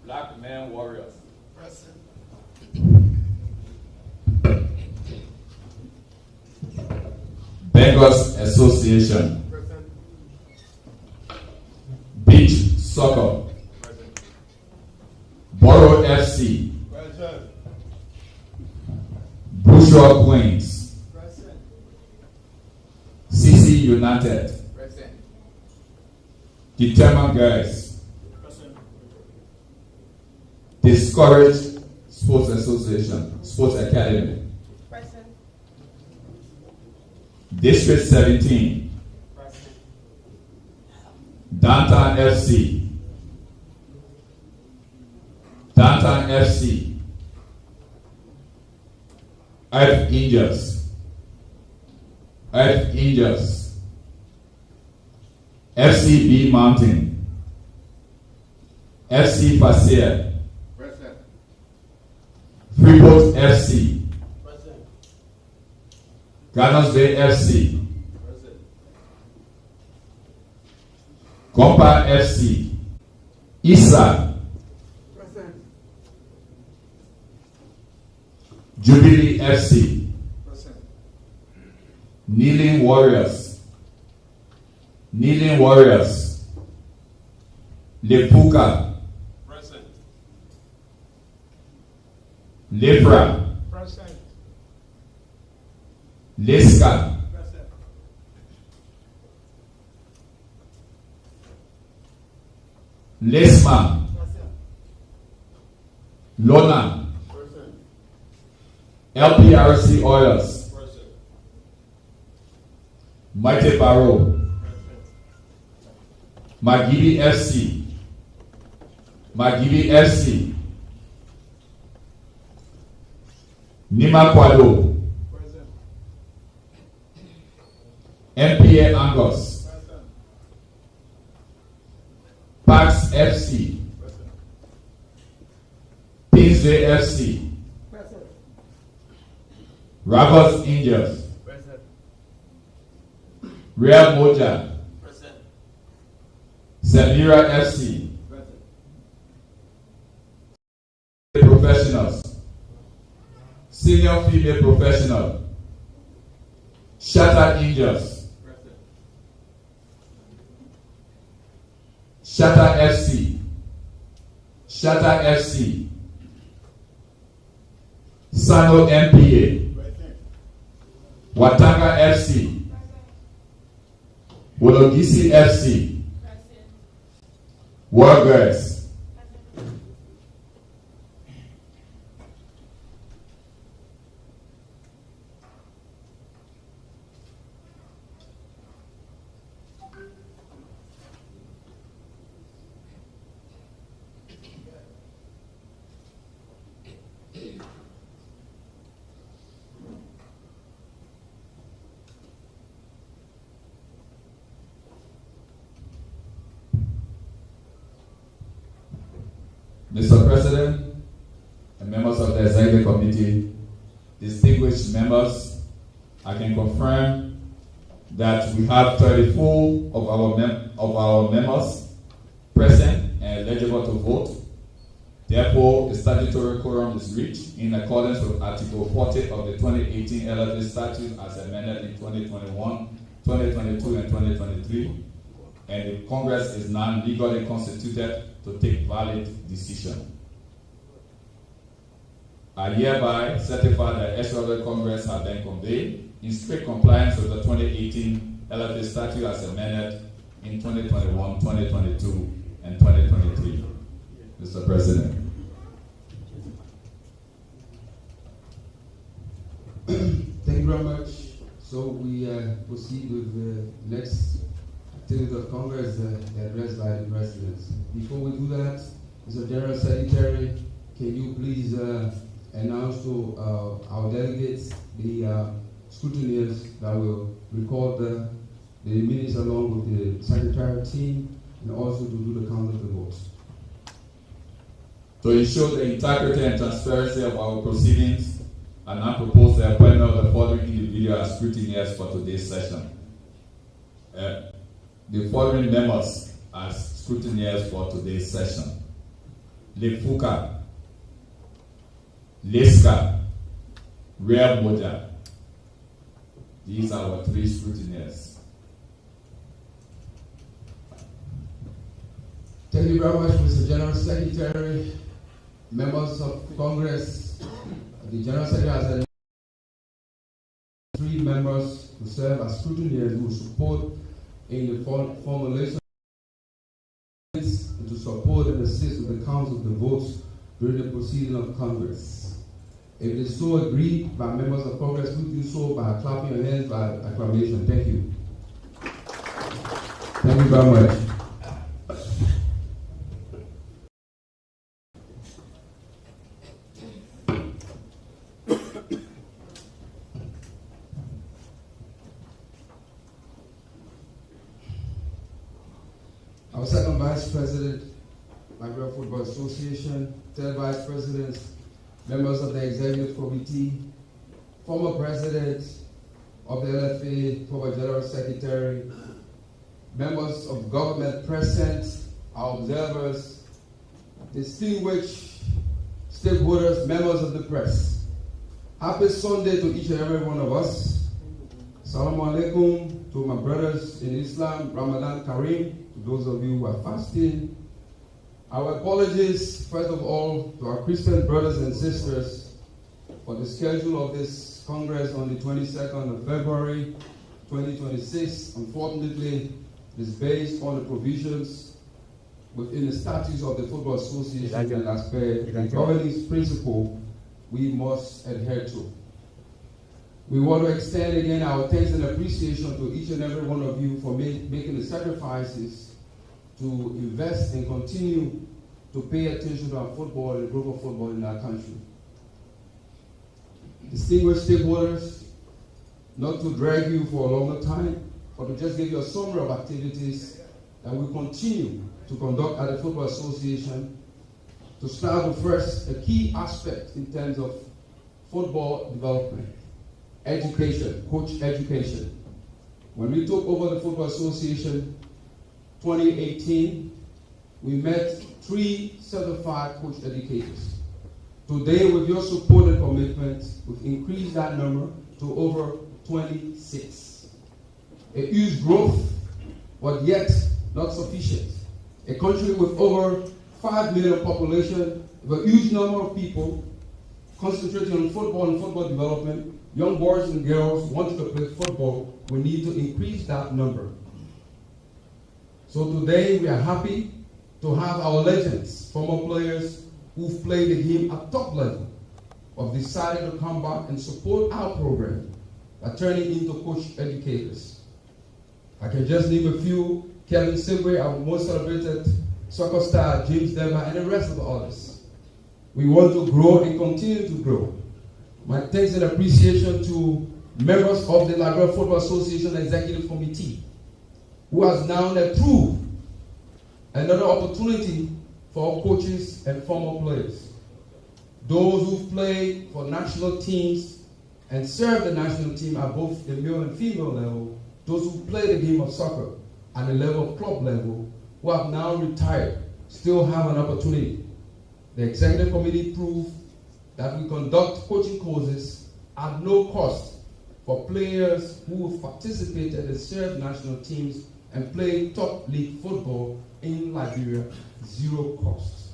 Black Men Warriors. Present. Beggars Association. Present. Beach Soccer. Present. Borough FC. Present. Bourgeois Queens. Present. CC United. Present. Determined Girls. Present. Discouraged Sports Association. Sports Academy. Present. District 17. Present. Downtown FC. Downtown FC. Earth Angels. Earth Angels. FCB Mountain. FC Pasir. Present. Freeport FC. Present. Garners Bay FC. Present. Compa FC. ISA. Present. Jubilee FC. Present. Kneeling Warriors. Kneeling Warriors. Lepuka. Present. Lefra. Present. Leska. Present. Lesma. Present. Lona. Present. LPRC Oilers. Present. Mighty Barrow. Present. Magibi FC. Magibi FC. Nima Kwado. Present. MPA Angus. Present. Pax FC. Present. Pinsway FC. Present. Ravos Angels. Present. Real Moja. Present. Samira FC. Present. Professionals. Senior female professional. Shattered Angels. Present. Shatter FC. Shatter FC. Sano MPA. Present. Watanga FC. Wologisi FC. War Girls. Mr. President and members of the Executive Committee, distinguished members, I can confirm that we have 34 of our members present and eligible to vote. Therefore, a statutory quorum is reached in accordance with Article 40 of the 2018 Lfa Statute as amended in 2021, 2022, and 2023, and the Congress is now legally constituted to take valid decision. I hereby certify that Extraordinary Congress has been convened in strict compliance with the 2018 Lfa Statute as amended in 2021, 2022, and 2023. Mr. President. Thank you very much. So we proceed with the next activity of Congress, the address by the President. Before we do that, Mr. General Secretary, can you please announce to our delegates the scrutineers that will record the minutes along with the Secretariat team and also to do the count of the votes. To ensure the integrity and transparency of our proceedings, I now propose the appointment of the following individuals as scrutineers for today's session. The following members as scrutineers for today's session. Lefuka, Leska, Real Moja. These are our 3 scrutineers. Thank you very much, Mr. General Secretary, members of Congress. The General Secretary has announced 3 members who serve as scrutineers who will support in the formulation and to support and assist with the count of the votes during the proceeding of Congress. If it is so agreed by members of Congress, we do so by clapping your hands by acclamation. Thank you. Thank you very much. Our second Vice President, Liberia Football Association, third Vice Presidents, members of the Executive Committee, former President of the Lfa, former General Secretary, members of government present, our observers, distinguished stakeholders, members of the press. Happy Sunday to each and every one of us. Assalamu alaikum to my brothers in Islam, Ramadan Kareem, to those of you who are fasting. Our apologies, first of all, to our Christian brothers and sisters for the schedule of this Congress on the 22nd of February 2026. Unfortunately, it is based on the provisions within the statutes of the Football Association and as per the governing principle we must adhere to. We want to extend again our thanks and appreciation to each and every one of you for making the sacrifices to invest and continue to pay attention to our football and global football in our country. Distinguished stakeholders, not to drag you for a longer time, but to just give you a summary of activities that we continue to conduct at the Football Association. To start with first, a key aspect in terms of football development, education, coach education. When we took over the Football Association 2018, we met 3 certified coach educators. Today, with your support and commitment, we've increased that number to over 26. A huge growth, but yet not sufficient. A country with over 5 million population, with a huge number of people concentrating on football and football development, young boys and girls wanting to play football, we need to increase that number. So today we are happy to have our legends, former players who've played the game at top level, have decided to come back and support our program by turning into coach educators. I can just name a few: Kevin Sigwe, our most celebrated soccer star, James Denver, and the rest of the others. We want to grow and continue to grow. My thanks and appreciation to members of the Liberia Football Association Executive Committee, who has now approved another opportunity for our coaches and former players. Those who play for national teams and serve the national team at both the male and female level, those who play the game of soccer at the level of club level, who have now retired, still have an opportunity. The executive committee proved that we conduct coaching courses at no cost for players who have participated and served national teams and play top league football in Liberia, 0 cost.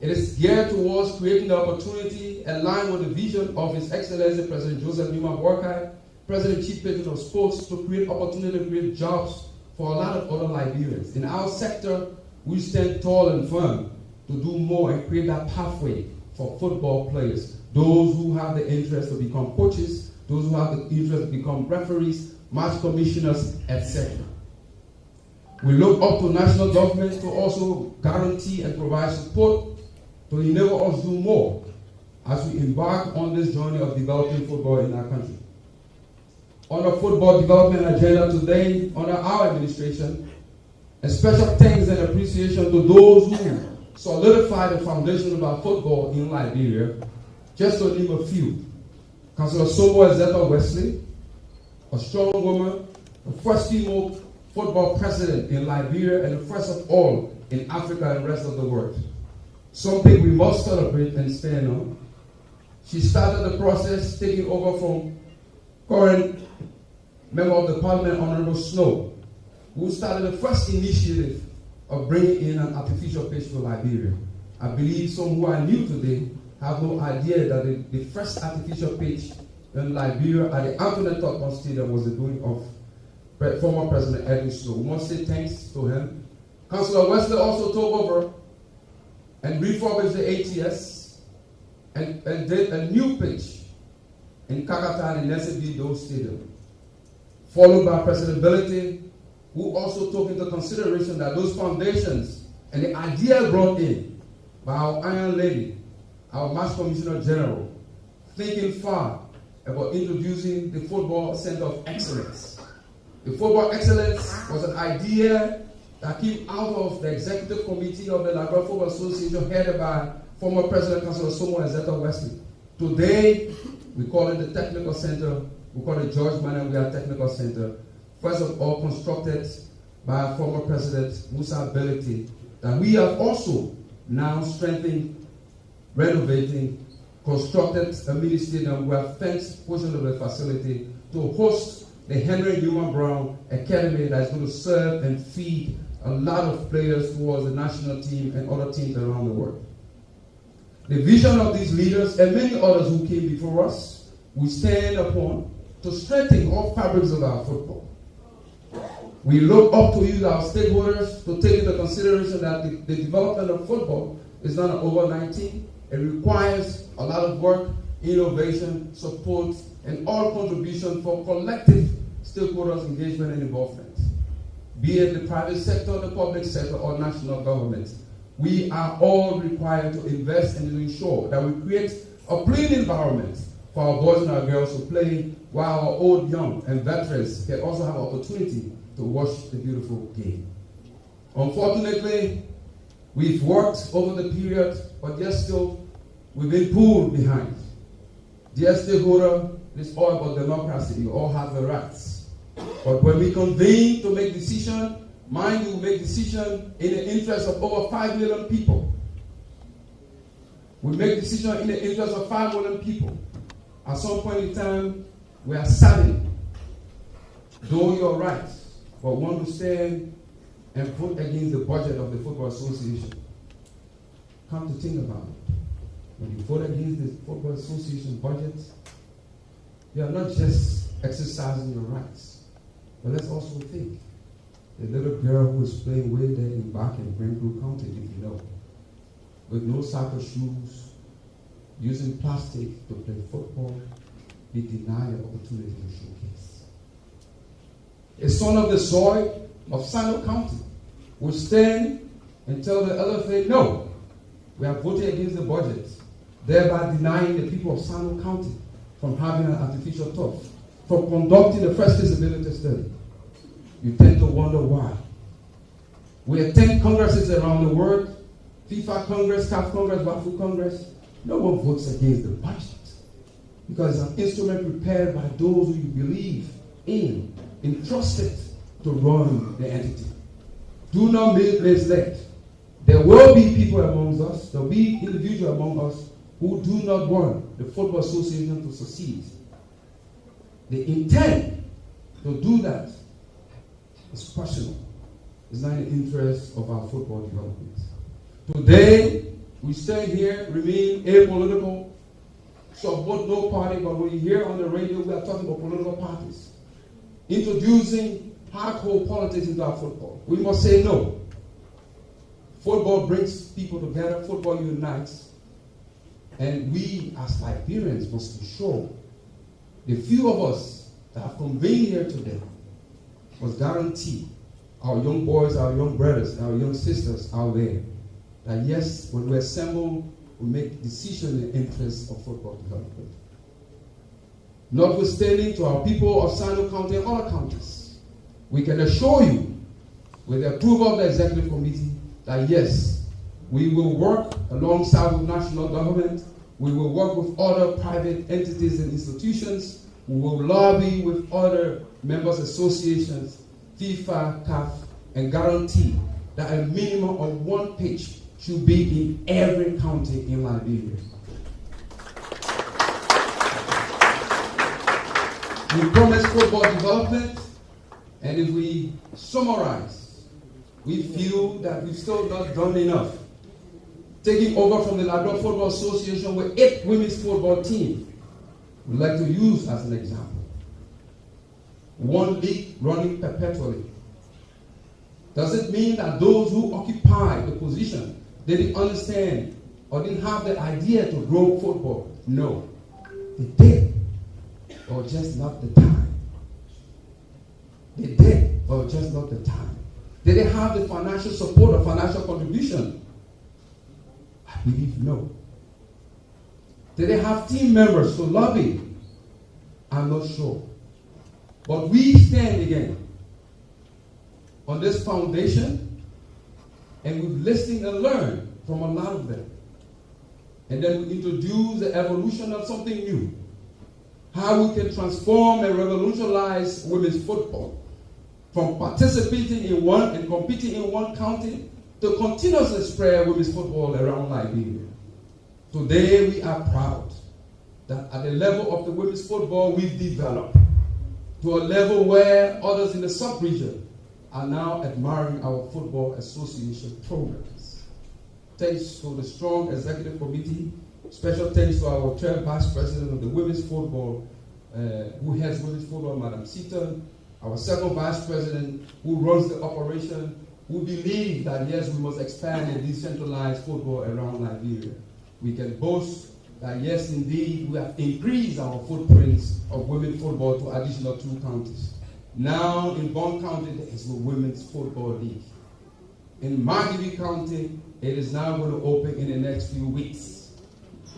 It is geared towards creating the opportunity aligned with the vision of His Excellency President Joseph Numa Borkai, President Chief Patron of Sports, to create opportunity to create jobs for a lot of other Liberians. In our sector, we stand tall and firm to do more and create that pathway for football players. Those who have the interest to become coaches, those who have the interest to become referees, match commissioners, etc. We look up to national government to also guarantee and provide support to enable us to do more as we embark on this journey of developing football in our country. On the football development agenda today, under our administration, a special thanks and appreciation to those who solidified the foundation of our football in Liberia. Just to name a few: Councillor Sobo Ezeta Wesley, a strong woman, the first female football president in Liberia and the first of all in Africa and the rest of the world. something we must celebrate and stand on. She started the process taking over from current Member of the Parliament, Honorable Snow, who started the first initiative of bringing in an artificial pitch to Liberia. I believe some who are new today have no idea that the first artificial pitch in Liberia at the Antoinette Tottenham Stadium was the doing of former President Edwin Snow. We must say thanks to him. Councillor Wesley also took over and refurbished the ATS and did a new pitch in Kakata and Nessebi Doe Stadium. Followed by President Belete, who also took into consideration that those foundations and the idea brought in by our Iron Lady, our Mass Commissioner General, thinking far about introducing the Football Center of Excellence. The Football Excellence was an idea that came out of the Executive Committee of the Liberia Football Association headed by former President Councillor Somo and Zeta Wesley. Today, we call it the Technical Center. We call it George Manangua Technical Center. First of all, constructed by former President Musa Belete, that we have also now strengthened, renovating, constructed a mini stadium. We have fenced portion of the facility to host the Henry Newman Brown Academy that is going to serve and feed a lot of players towards the national team and other teams around the world. The vision of these leaders and many others who came before us, we stand upon to strengthen all fabrics of our football. We look up to you, our stakeholders, to take into consideration that the development of football is not an overnight thing. It requires a lot of work, innovation, support, and all contribution for collective stakeholders' engagement and involvement. Be it the private sector, the public sector, or national government, we are all required to invest and to ensure that we create a playing environment for our boys and our girls to play, while our old, young, and veterans can also have an opportunity to watch the beautiful game. Unfortunately, we've worked over the period, but yet still we've been pulled behind. Dear stakeholder, it's all about democracy. You all have the rights. But when we convene to make decisions, mind you, make decisions in the interest of over 5 million people. We make decisions in the interest of 5 million people. At some point in time, we are saddened. Though you're right, but want to stand and vote against the budget of the Football Association. Come to think about it. When you vote against the Football Association budget, you are not just exercising your rights, but let's also think. The little girl who is playing way there in back in Greenville County, if you know, with no soccer shoes, using plastic to play football, be denied the opportunity to showcase. A son of the soil of Sano County will stand and tell the LFA, no, we are voting against the budget, thereby denying the people of Sano County from having an artificial turf, from conducting the first feasibility study. You tend to wonder why. We attend congresses around the world, FIFA Congress, CAF Congress, WAFU Congress. No one votes against the budget because it's an instrument prepared by those who you believe in, entrusted to run the entity. Do not be misled. There will be people among us, there will be individuals among us who do not want the Football Association to succeed. They intend to do that. It's personal. It's not in the interest of our football development. Today, we stand here, remain apolitical, support no party, but when you hear on the radio, we are talking about political parties. Introducing hardcore politics into our football. We must say no. Football brings people together, football unites, and we as Liberians must ensure the few of us that have convened here today must guarantee our young boys, our young brothers, our young sisters out there that yes, when we assemble, we make decisions in the interest of football development. Notwithstanding to our people of Sano County and other counties, we can assure you, with the approval of the Executive Committee, that yes, we will work alongside with national government, we will work with other private entities and institutions, we will lobby with other members associations, FIFA, CAF, and guarantee that a minimum of one pitch should be in every county in Liberia. We promise football development, and if we summarize, we feel that we've still not done enough. Taking over from the Liberia Football Association with 8 women's football teams, we'd like to use as an example. 1 league running perpetually. Does it mean that those who occupy the position, they didn't understand or didn't have the idea to grow football? No. They did, or just not the time. They did, or just not the time. Did they have the financial support or financial contribution? I believe no. Did they have team members to lobby? I'm not sure. But we stand again on this foundation, and we've listened and learned from a lot of them. And then we introduce the evolution of something new. How we can transform and revolutionize women's football from participating in one and competing in one county to continuously spread women's football around Liberia. Today we are proud that at the level of the women's football we've developed to a level where others in the sub-region are now admiring our football association programs. Thanks to the strong executive committee, special thanks to our third vice president of the women's football, who heads women's football, Madam Seaton, our second vice president who runs the operation, who believe that yes, we must expand and decentralize football around Liberia. We can boast that yes, indeed, we have increased our footprints of women's football to additional 2 counties. Now in Bond County, there is a women's football league. In Margibi County, it is now going to open in the next few weeks,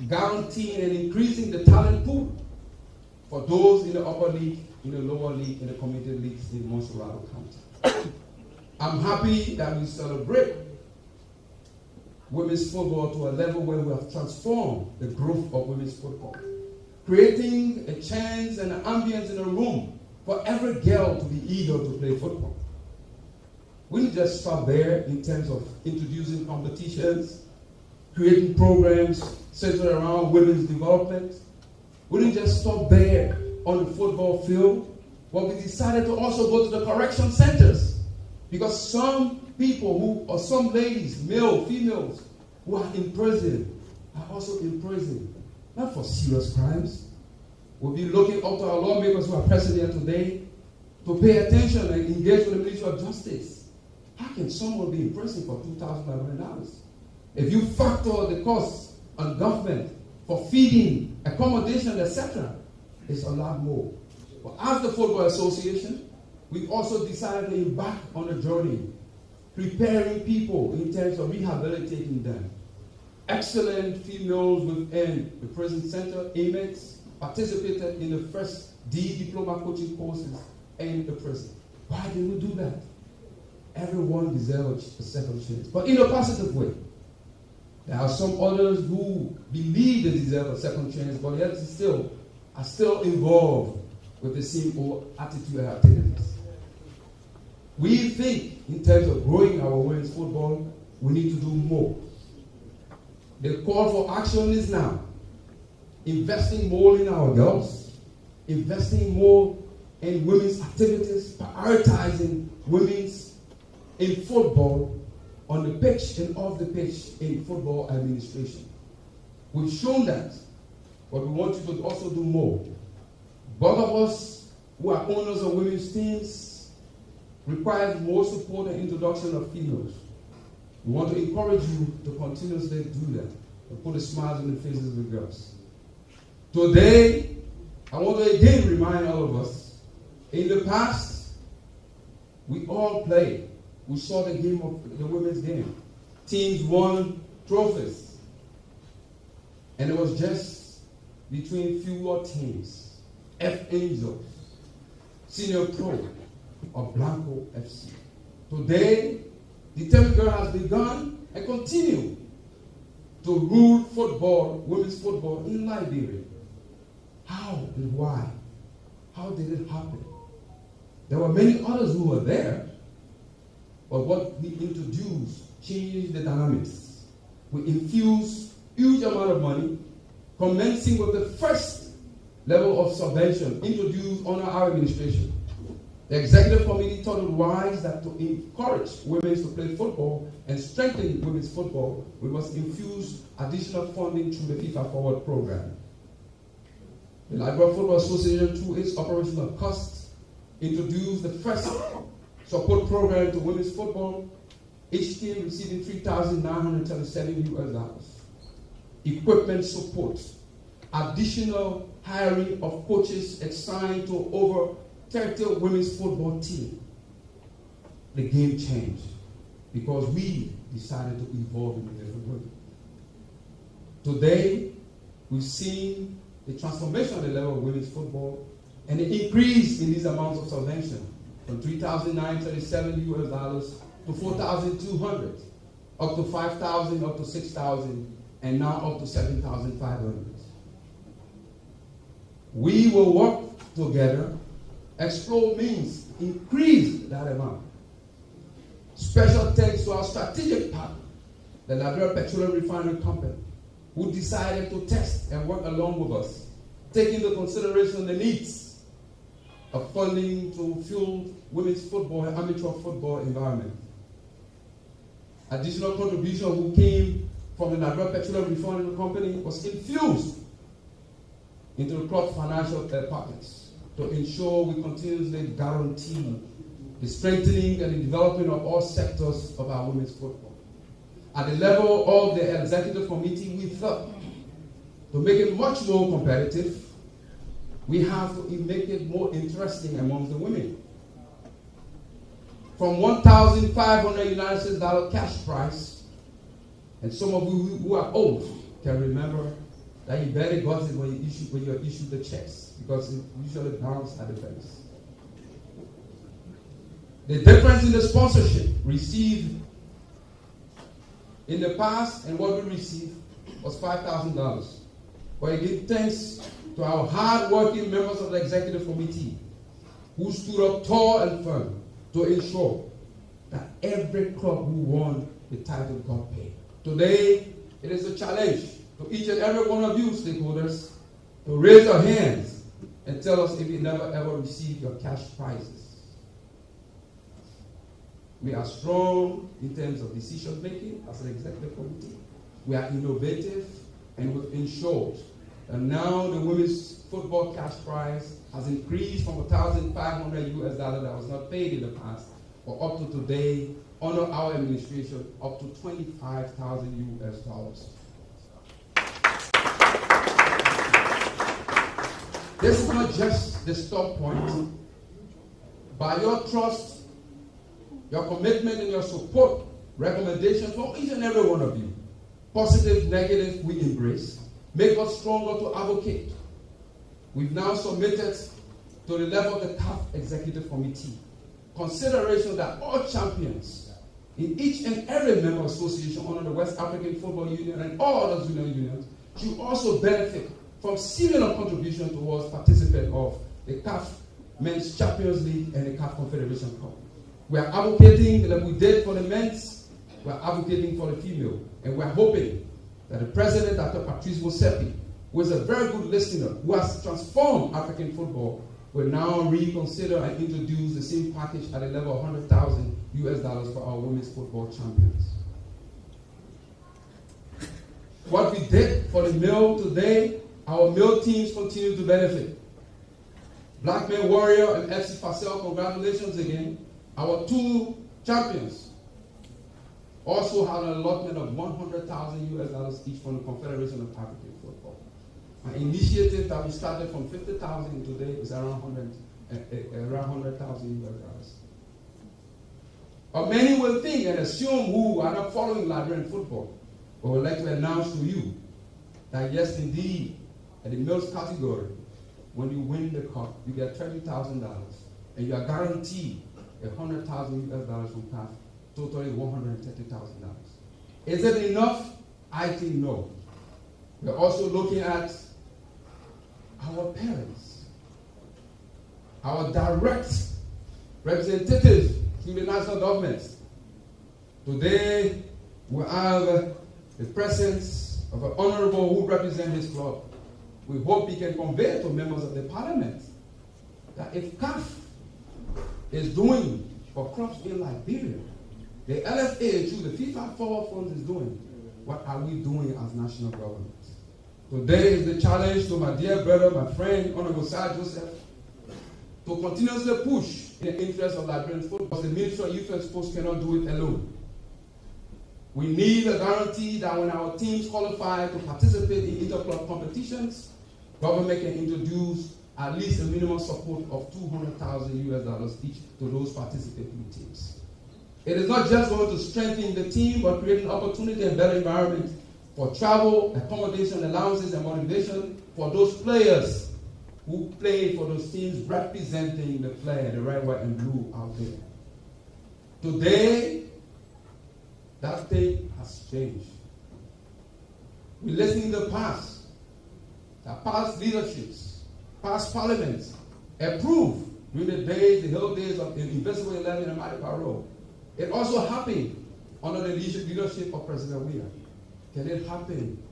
guaranteeing and increasing the talent pool for those in the upper league, in the lower league, in the community leagues in Montserrat County. I'm happy that we celebrate women's football to a level where we have transformed the growth of women's football, creating a chance and an ambience in a room for every girl to be eager to play football. We didn't just stop there in terms of introducing competitions, creating programs centered around women's development. We didn't just stop there on the football field, but we decided to also go to the correction centers, because some people or some ladies, male, females, who are in prison are also in prison, not for serious crimes. We'll be looking up to our lawmakers who are present here today to pay attention and engage with the Ministry of Justice. How can someone be in prison for $2,500? If you factor the costs on government for feeding, accommodation, etc., it's a lot more. But as the Football Association, we also decided to embark on a journey, preparing people in terms of rehabilitating them. Excellent females within the prison center, AMEX, participated in the first D diploma coaching courses in the prison. Why did we do that? Everyone deserves a second chance, but in a positive way. There are some others who believe they deserve a second chance, but yet are still involved with the same old attitude and activities. We think, in terms of growing our women's football, we need to do more. The call for action is now. Investing more in our girls, investing more in women's activities, prioritizing women's in football, on the pitch and off the pitch in football administration. We've shown that, but we want you to also do more. Both of us who are owners of women's teams require more support and introduction of females. We want to encourage you to continuously do that, to put a smile on the faces of the girls. Today, I want to again remind all of us, in the past, we all played. We saw the game of the women's game. Teams won trophies. And it was just between fewer teams. F Angels, Senior Pro, or Blanco FC. Today, the Temi Girl has begun and continue to rule football, women's football in Liberia. How and why? How did it happen? There were many others who were there, but what we introduced changed the dynamics. we infuse huge amount of money, commencing with the first level of subvention introduced under our administration. The executive committee thought it wise that to encourage women to play football and strengthen women's football, we must infuse additional funding through the FIFA Forward program. The Liberia Football Association, through its operational costs, introduced the first support program to women's football, each team receiving $3,937 US. Equipment support, additional hiring of coaches assigned to over 30 women's football team. The game changed because we decided to evolve in a different way. Today, we've seen the transformation of the level of women's football and the increase in these amounts of subvention from $3,937 US to $4,200, up to $5,000, up to $6,000, and now up to $7,500. We will work together, explore means, increase that amount. Special thanks to our strategic partner, the Liberia Petroleum Refinery Company, who decided to test and work along with us, taking into consideration the needs of funding to fuel women's football and amateur football environment. Additional contribution who came from the Liberia Petroleum Refinery Company was infused into the club's financial pockets to ensure we continuously guarantee the strengthening and the development of all sectors of our women's football. At the level of the executive committee, we thought to make it much more competitive, we have to make it more interesting amongst the women. From $1,500 United States dollar cash prize, and some of you who are old can remember that you barely got it when you issued the checks, because it usually bounced at the base. The difference in the sponsorship received in the past and what we received was $5,000. But I give thanks to our hard-working members of the executive committee who stood up tall and firm to ensure that every club who won the title got paid. Today, it is a challenge to each and every one of you stakeholders to raise your hands and tell us if you never ever received your cash prizes. We are strong in terms of decision making as an executive committee. We are innovative, and we've ensured that now the women's football cash prize has increased from $1,500 US that was not paid in the past, or up to today, under our administration, up to $25,000 US. This is not just the stop point. By your trust, your commitment and your support, recommendations from each and every one of you, positive, negative, we embrace, make us stronger to advocate. We've now submitted to the level of the CAF Executive Committee consideration that all champions in each and every member association under the West African Football Union and all other junior unions should also benefit from similar contribution towards participation of the CAF Men's Champions League and the CAF Confederation Cup. We are advocating like we did for the men's, we are advocating for the female, and we are hoping that the president, Dr. Patrice Motsepe, who is a very good listener, who has transformed African football, will now reconsider and introduce the same package at a level of $100,000 US for our women's football champions. What we did for the male today, our male teams continue to benefit. Black Men Warrior and FC Facel, congratulations again. Our two champions also had an allotment of $100,000 US each from the Confederation of African Football. An initiative that we started from $50,000 today is around $100,000 US. But many will think and assume who are not following Liberian football, but would like to announce to you that yes, indeed, at the males category, when you win the cup, you get $30,000, and you are guaranteed $100,000 US from CAF, totally $130,000. Is it enough? I think no. We're also looking at our parents, our direct representatives through the national government. Today, we have the presence of an honorable who represents his club, we hope he can convey to members of the parliament that if CAF is doing for clubs in Liberia, the LFA through the FIFA Forward Fund is doing, what are we doing as national government? Today is the challenge to my dear brother, my friend, Honorable Sir Joseph, to continuously push in the interest of Liberian football, because the Ministry of Youth and Sports cannot do it alone. We need a guarantee that when our teams qualify to participate in inter-club competitions, government can introduce at least a minimum support of $200,000 each to those participating teams. It is not just going to strengthen the team, but create an opportunity and better environment for travel, accommodation, allowances, and motivation for those players who play for those teams representing the flag, the red, white, and blue out there. Today, that thing has changed. We listen in the past, that past leaderships, past parliaments approved during the days, the whole days of the Invisible 11 and Mighty Road. It also happened under the leadership of President Weah. Can it happen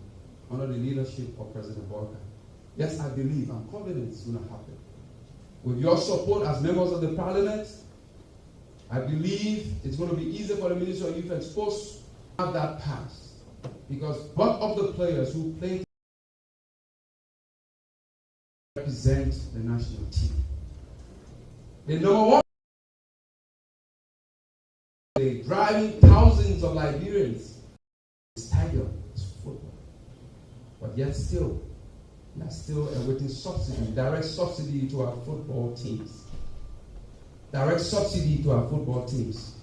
under the leadership of President Walker? Yes, I believe, I'm confident it's going to happen. With your support as members of the parliament, I believe it's going to be easier for the Ministry of Youth and Sports to have that passed. Because both of the players who play represent the national team. The number one, they driving thousands of Liberians to the stadium is football. But yet still, we are still awaiting subsidy, direct subsidy to our football teams. Direct subsidy to our football teams.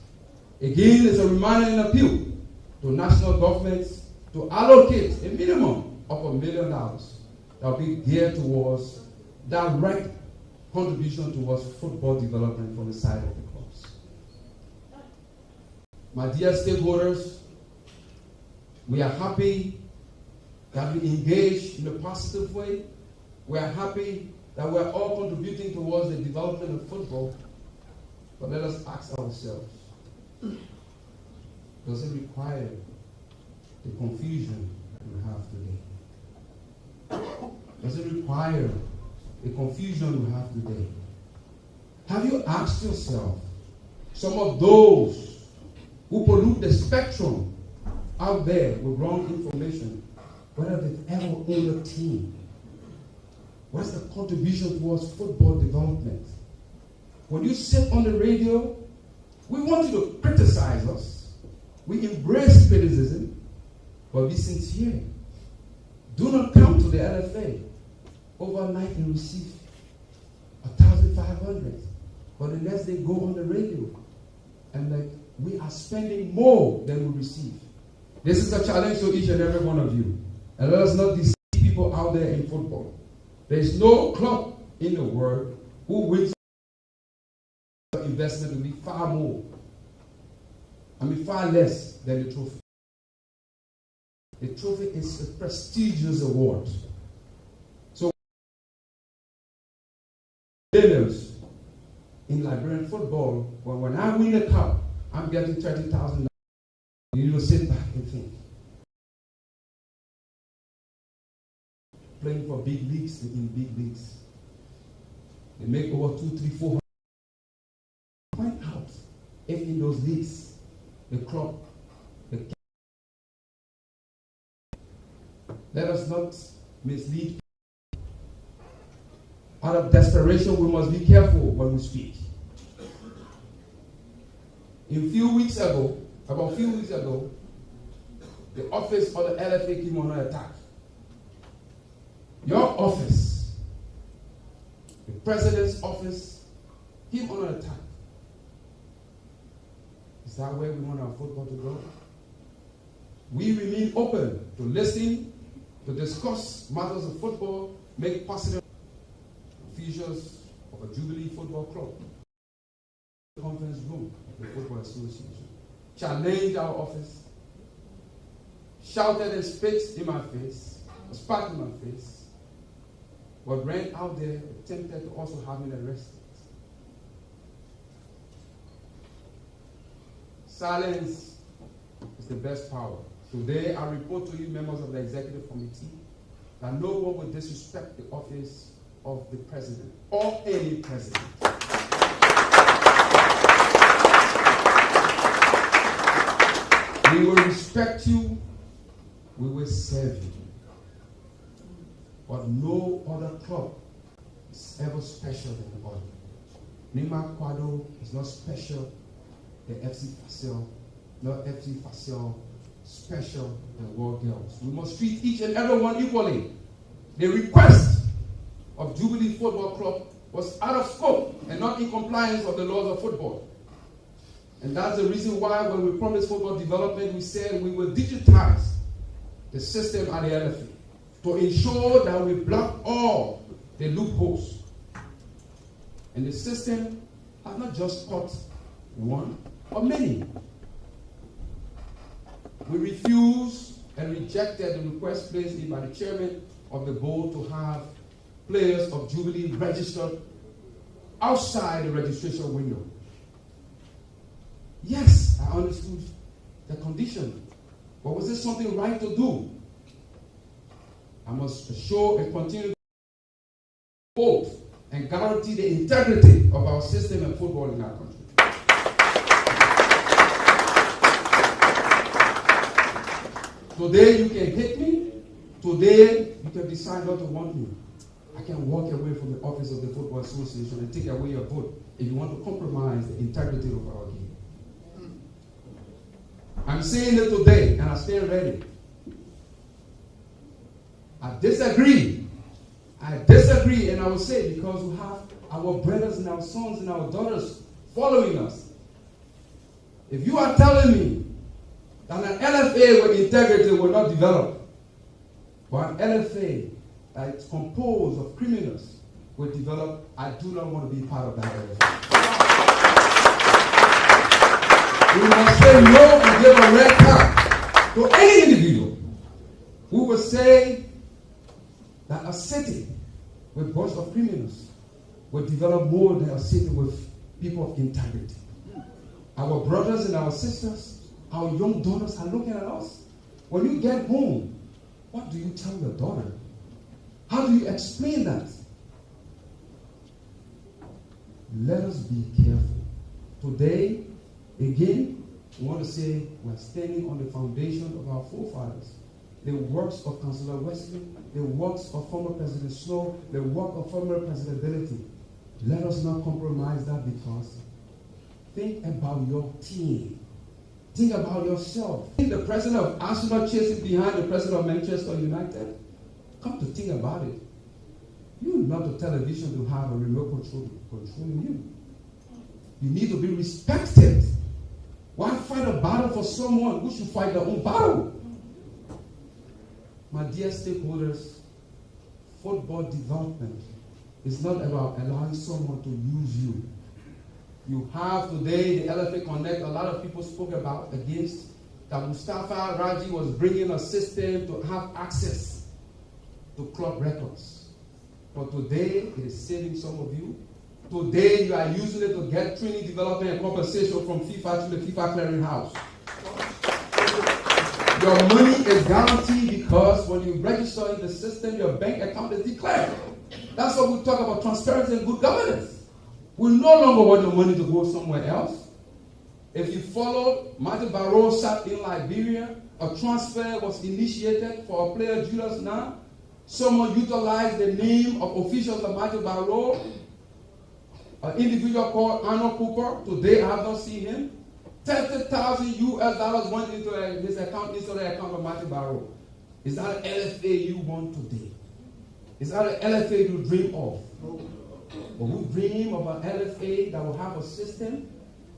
Again, it's a reminder and appeal to national governments to allocate a minimum of $1 million that will be geared towards direct contribution towards football development from the side of the clubs. My dear stakeholders, we are happy that we engage in a positive way. We are happy that we are all contributing towards the development of football. But let us ask ourselves, does it require the confusion that we have today? Does it require the confusion we have today? Have you asked yourself, some of those who pollute the spectrum out there with wrong information, whether they've ever owned a team? What's the contribution towards football development? When you sit on the radio, we want you to criticize us. We embrace criticism, but be sincere. Do not come to the LFA overnight and receive 1,500. But the next day go on the radio and like, we are spending more than we receive. This is a challenge to each and every one of you. And let us not deceive people out there in football. There is no club in the world who wins investment will be far more. Far less than the trophy. The trophy is a prestigious award. So, winners in Liberian football, when I win a cup, I'm getting $30,000. You need to sit back and think. Playing for big leagues in big leagues. They make over 2, 3, 400. Find out if in those leagues, the club, let us not mislead. Out of desperation, we must be careful when we speak. About a few weeks ago, the office of the LFA came under attack. Your office, the president's office, came under attack. Is that where we want our football to go? We remain open to listen, to discuss matters of football, make positive features of a Jubilee Football Club, conference room of the Football Association. Challenge our office, shouted and spit in my face, spat in my face, but ran out there, attempted to also have me arrested. Silence is the best power. Today, I report to you, members of the Executive Committee, that no one will disrespect the office of the President or any President. We will respect you, we will serve you. But no other club is ever special than the body. Nima Kwado is not special than FC Fasel, not FC Fasel special than World Girls. We must treat each and every one equally. The request of Jubilee Football Club was out of scope and not in compliance with the laws of football. And that's the reason why when we promised football development, we said we will digitize the system at the LFA to ensure that we block all the loopholes. And the system has not just caught one, but many. We refused and rejected the request placed by the chairman of the board to have players of Jubilee registered outside the registration window. Yes, I understood the condition, but was this something right to do? I must assure and continue to hold and guarantee the integrity of our system and football in our country. Today you can hate me. Today you can decide not to want me. I can walk away from the office of the Football Association and take away your vote if you want to compromise the integrity of our game. I'm saying it today, and I stand ready. I disagree, and I will say because we have our brothers and our sons and our daughters following us. If you are telling me that an LFA with integrity will not develop, but an LFA that is composed of criminals will develop, I do not want to be part of that LFA. We must say no and give a red card to any individual who will say that a city with a bunch of criminals will develop more than a city with people of integrity. Our brothers and our sisters, our young daughters are looking at us. When you get home, what do you tell your daughter? How do you explain that? Let us be careful. Today, again, we want to say we're standing on the foundation of our forefathers. The works of Councillor Wesley, the works of former President Snow, the work of former President Ability. Let us not compromise that because think about your team. Think about yourself. Think the president of Arsenal chasing behind the president of Manchester United. Come to think about it. You're not the television to have a remote controlling you. You need to be respected. Why fight a battle for someone who should fight their own battle? My dear stakeholders, football development is not about allowing someone to use you. You have today the LFA Connect, a lot of people spoke about against that Mustafa Raji was bringing a system to have access to club records. But today, it is saving some of you. Today, you are using it to get training, development, and compensation from FIFA to the FIFA clearing house. Your money is guaranteed because when you register in the system, your bank account is declared. That's what we talk about transparency and good governance. We no longer want your money to go somewhere else. If you follow, Matthew Barrow sat in Liberia, a transfer was initiated for a player, Julius now. Someone utilized the name of officials of Matthew Barrow. An individual called Arnold Cooper. Today I have not seen him. $30,000 went into his account, into the account of Matthew Barrow. Is that an LFA you want today? Is that an LFA you dream of? But we dream of an LFA that will have a system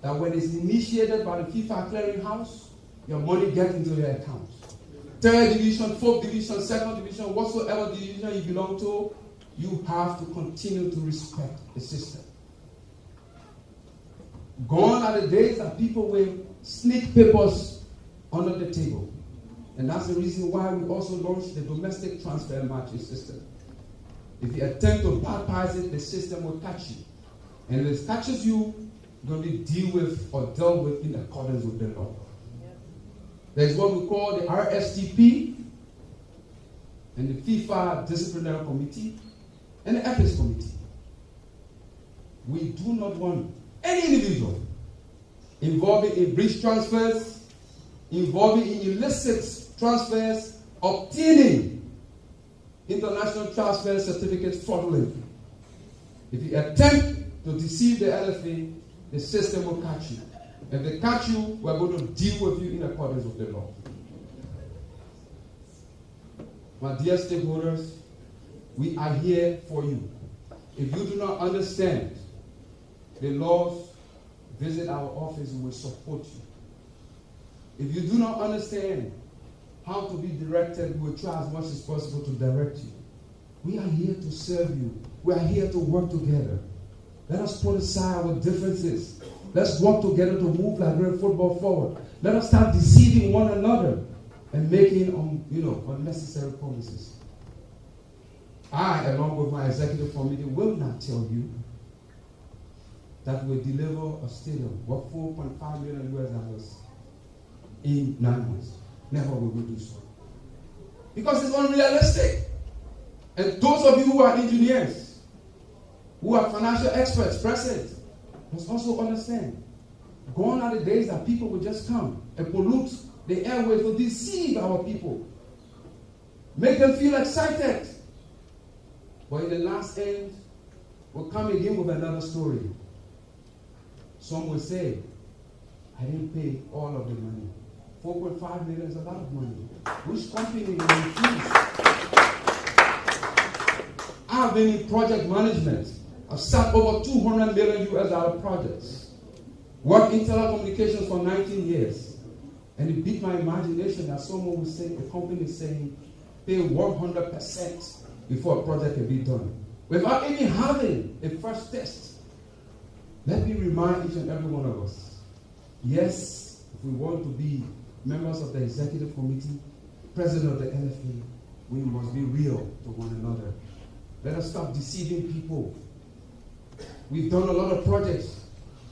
that when it's initiated by the FIFA clearing house, your money gets into your account. Third division, fourth division, second division, whatsoever division you belong to, you have to continue to respect the system. Gone are the days that people will sneak papers under the table. And that's the reason why we also launched the domestic transfer matching system. If you attempt to bypass it, the system will catch you. And if it catches you, you're going to be dealt with or dealt with in accordance with the law. There's what we call the RSTP and the FIFA Disciplinary Committee and the Ethics Committee. We do not want any individual involving in breach transfers, involving in illicit transfers, obtaining international transfer certificates fraudulently. If you attempt to deceive the LFA, the system will catch you. If they catch you, we're going to deal with you in accordance with the law. My dear stakeholders, we are here for you. If you do not understand the laws, visit our office, we will support you. If you do not understand how to be directed, we will try as much as possible to direct you. We are here to serve you. We are here to work together. Let us put aside our differences. Let's work together to move Liberian football forward. Let us start deceiving one another and making unnecessary promises. I, along with my executive committee, will not tell you that we deliver a stadium worth $4.5 million in 9 months. Never will we do so. Because it's unrealistic. And those of you who are engineers, who are financial experts present, must also understand. Gone are the days that people will just come and pollute the airways to deceive our people. Make them feel excited. But in the last end, we'll come again with another story. Some will say, I didn't pay all of the money. 4.5 million is a lot of money. Which company will refuse? I've been in project management. I've sat over $200 million projects. Worked in telecommunications for 19 years. And it beat my imagination that someone would say, a company is saying, pay 100% before a project can be done. Without even having a first test. Let me remind each and every one of us. Yes, if we want to be members of the executive committee, president of the LFA, we must be real to one another. Let us stop deceiving people. We've done a lot of projects.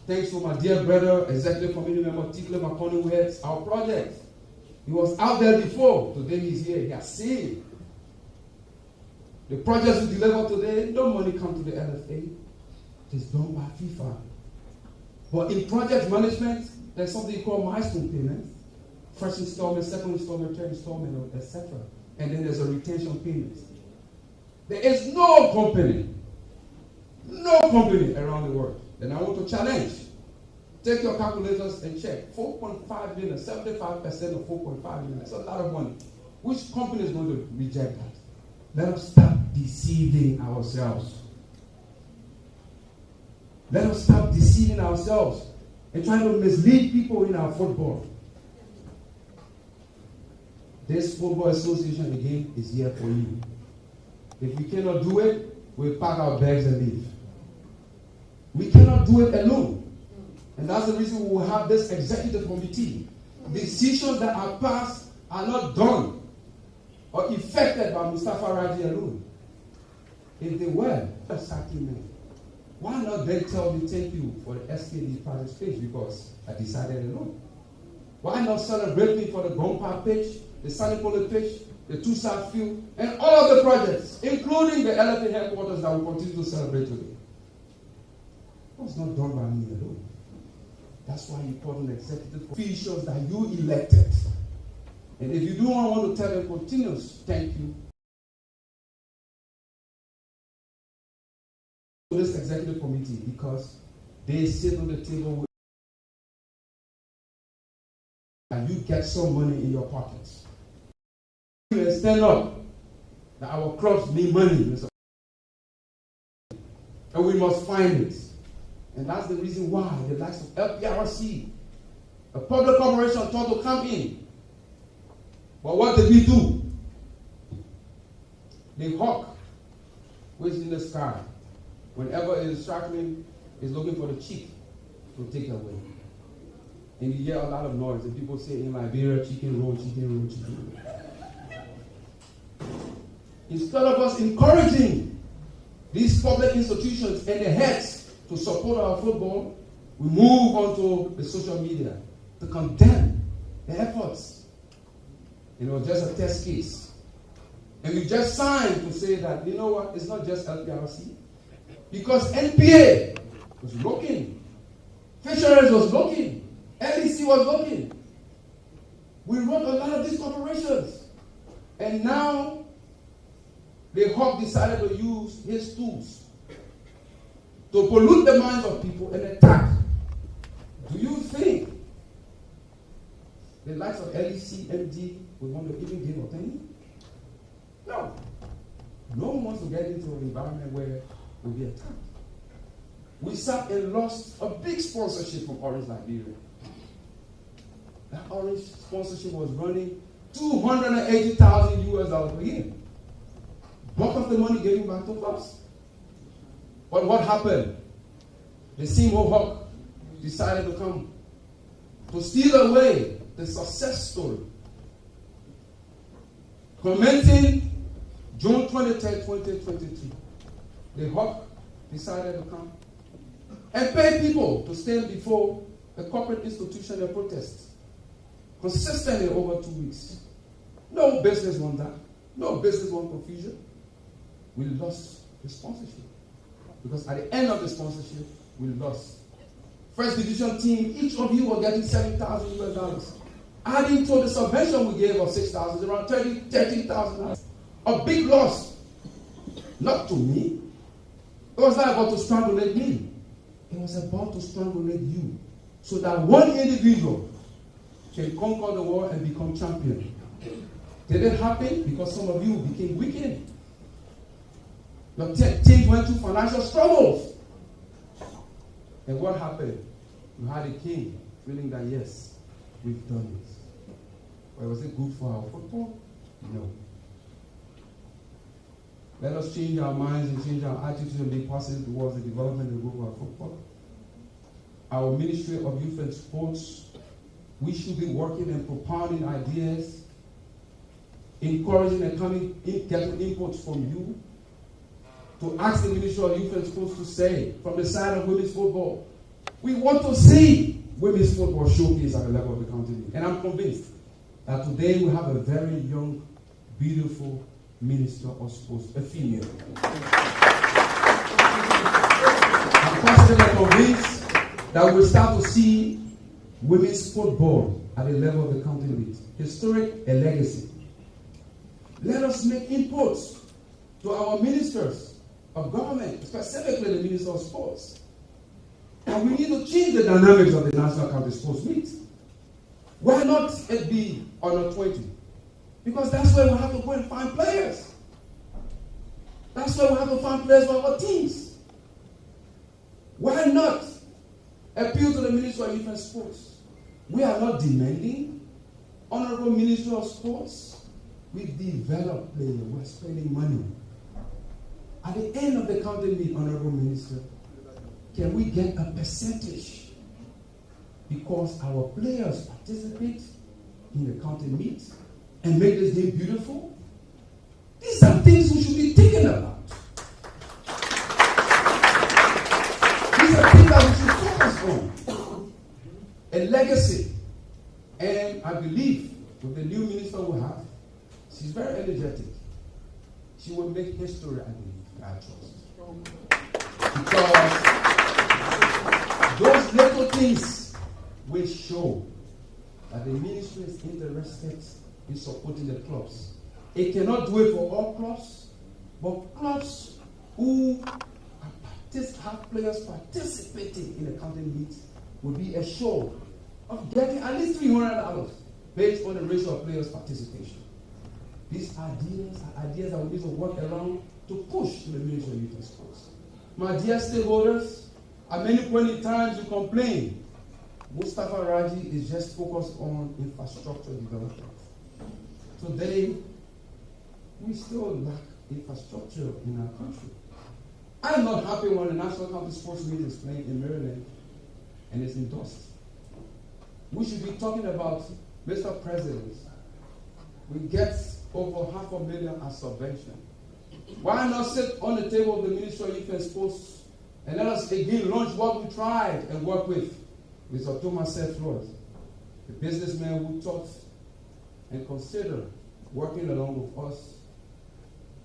Thanks to my dear brother, executive committee member, Tikle Makoni, who heads our project. He was out there before. Today he's here. He has seen. The projects we deliver today, no money comes to the LFA. It is done by FIFA. But in project management, there's something called milestone payments. First installment, second installment, third installment, etc. And then there's a retention payment. There is no company around the world. Then I want to challenge. Take your calculators and check. 4.5 million, 75% of 4.5 million. That's a lot of money. Which company is going to reject that? Let us stop deceiving ourselves. Let us stop deceiving ourselves and trying to mislead people in our football. This football association again is here for you. If we cannot do it, we'll pack our bags and leave. We cannot do it alone. And that's the reason we will have this executive committee. Decisions that are passed are not done or effected by Mustafa Raji alone. If they were, why not then tell me thank you for the SKD project speech because I decided alone? Why not celebrate me for the Gompa pitch, the Sanipole pitch, the two-side field, and all of the projects, including the LFA headquarters that we continue to celebrate today? It was not done by me alone. That's why you call an executive officials that you elected. And if you do not want to tell them continuous thank you to this executive committee because they sit on the table with and you get some money in your pockets. You stand up that our clubs need money. And we must find it. And that's the reason why the likes of LPRC, a public corporation, thought to come in. But what did we do? The hawk, which is in the sky, whenever it is striking, is looking for the cheek to take away. And you hear a lot of noise, and people say in Liberia, chicken roll, chicken roll, chicken roll. Instead of us encouraging these public institutions and the heads to support our football, we move onto the social media to condemn the efforts And it was just a test case. And we just signed to say that, you know what, it's not just LPRC. Because NPA was looking. Fisheries was looking. LEC was looking. We wrote a lot of these corporations. And now, the Hawk decided to use his tools to pollute the minds of people and attack. Do you think the likes of LEC, MD would want to even give opinion? No. No one wants to get into an environment where we'll be attacked. We sat and lost a big sponsorship from Orange Liberia. That Orange sponsorship was running $280,000 US per year. Bulk of the money gave back to us. But what happened? The same Hawk decided to come to steal away the success story. Commenting June 23rd, 2022, the Hawk decided to come and pay people to stand before a corporate institution and protest consistently over 2 weeks. No business want that. No business want confusion. We lost the sponsorship. Because at the end of the sponsorship, we lost. First division team, each of you were getting $7,000 US. Adding to the subvention we gave of $6,000, around $13,000. A big loss. Not to me. It was not about to strangulate me. It was about to strangulate you. So that one individual can conquer the world and become champion. Did it happen? Because some of you became wicked. Your team went through financial struggles. And what happened? You had a king feeling that, yes, we've done this. But was it good for our football? No. Let us change our minds and change our attitude and be positive towards the development and growth of our football. Our Ministry of Youth and Sports, we should be working and propounding ideas, encouraging and getting inputs from you, to ask the Ministry of Youth and Sports to say, from the side of women's football, we want to see women's football showcase at the level of the county league. And I'm convinced that today we have a very young, beautiful Minister of Sports, a female. I'm confident and convinced that we'll start to see women's football at the level of the county league. Historic and legacy. Let us make inputs to our ministers of government, specifically the Minister of Sports. And we need to change the dynamics of the National County Sports Meet. Why not it be under 20? Because that's where we have to go and find players. That's where we have to find players for our teams. Why not appeal to the Ministry of Youth and Sports? We are not demanding Honorable Ministry of Sports. We develop players. We're spending money. At the end of the county meet, Honorable Minister, can we get a percentage? Because our players participate in the county meet and make this day beautiful. These are things we should be thinking about. These are things that we should focus on. A legacy. And I believe with the new minister we have, she's very energetic. She will make history, I believe, I trust. Because those little things will show that the ministry is interested in supporting the clubs. It cannot do it for all clubs, but clubs who have players participating in the county meet will be assured of getting at least $300 based on the ratio of players' participation. These ideas are ideas that we need to work around to push to the Ministry of Youth and Sports. My dear stakeholders, at many points in times you complain Mustafa Raji is just focused on infrastructure development. Today, we still lack infrastructure in our country. I'm not happy when the National County Sports Meet is playing in Maryland and it's in dust. We should be talking about, Mr. President, we get over $500,000 as subvention. Why not sit on the table of the Ministry of Youth and Sports and let us again launch what we tried and work with Mr. Thomas Seth Floyd, the businessman who taught and consider working along with us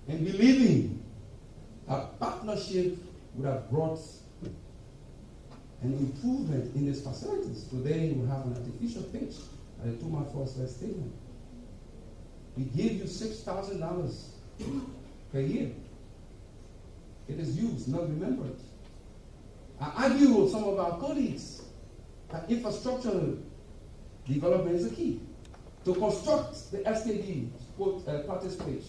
and believing that partnership would have brought an improvement in these facilities. Today we have an artificial pitch at the Tuma Forest Stadium. We give you $6,000 per year. It is used, not remembered. I argue with some of our colleagues that infrastructural development is the key. To construct the SKD practice pitch,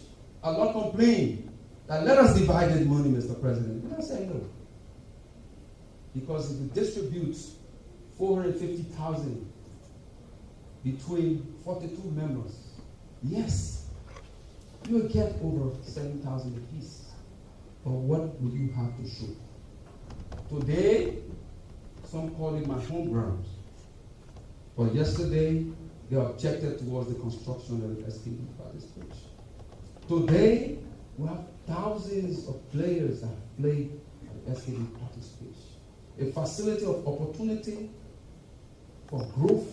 a lot complain that let us divide the money, Mr. President. And I say no. Because if you distribute $450,000 between 42 members, yes, you'll get over $7,000 apiece. But what will you have to show? Today, some call it my home ground. But yesterday, they objected towards the construction of the SKD practice pitch. Today, we have thousands of players that have played at the SKD practice pitch. A facility of opportunity for growth,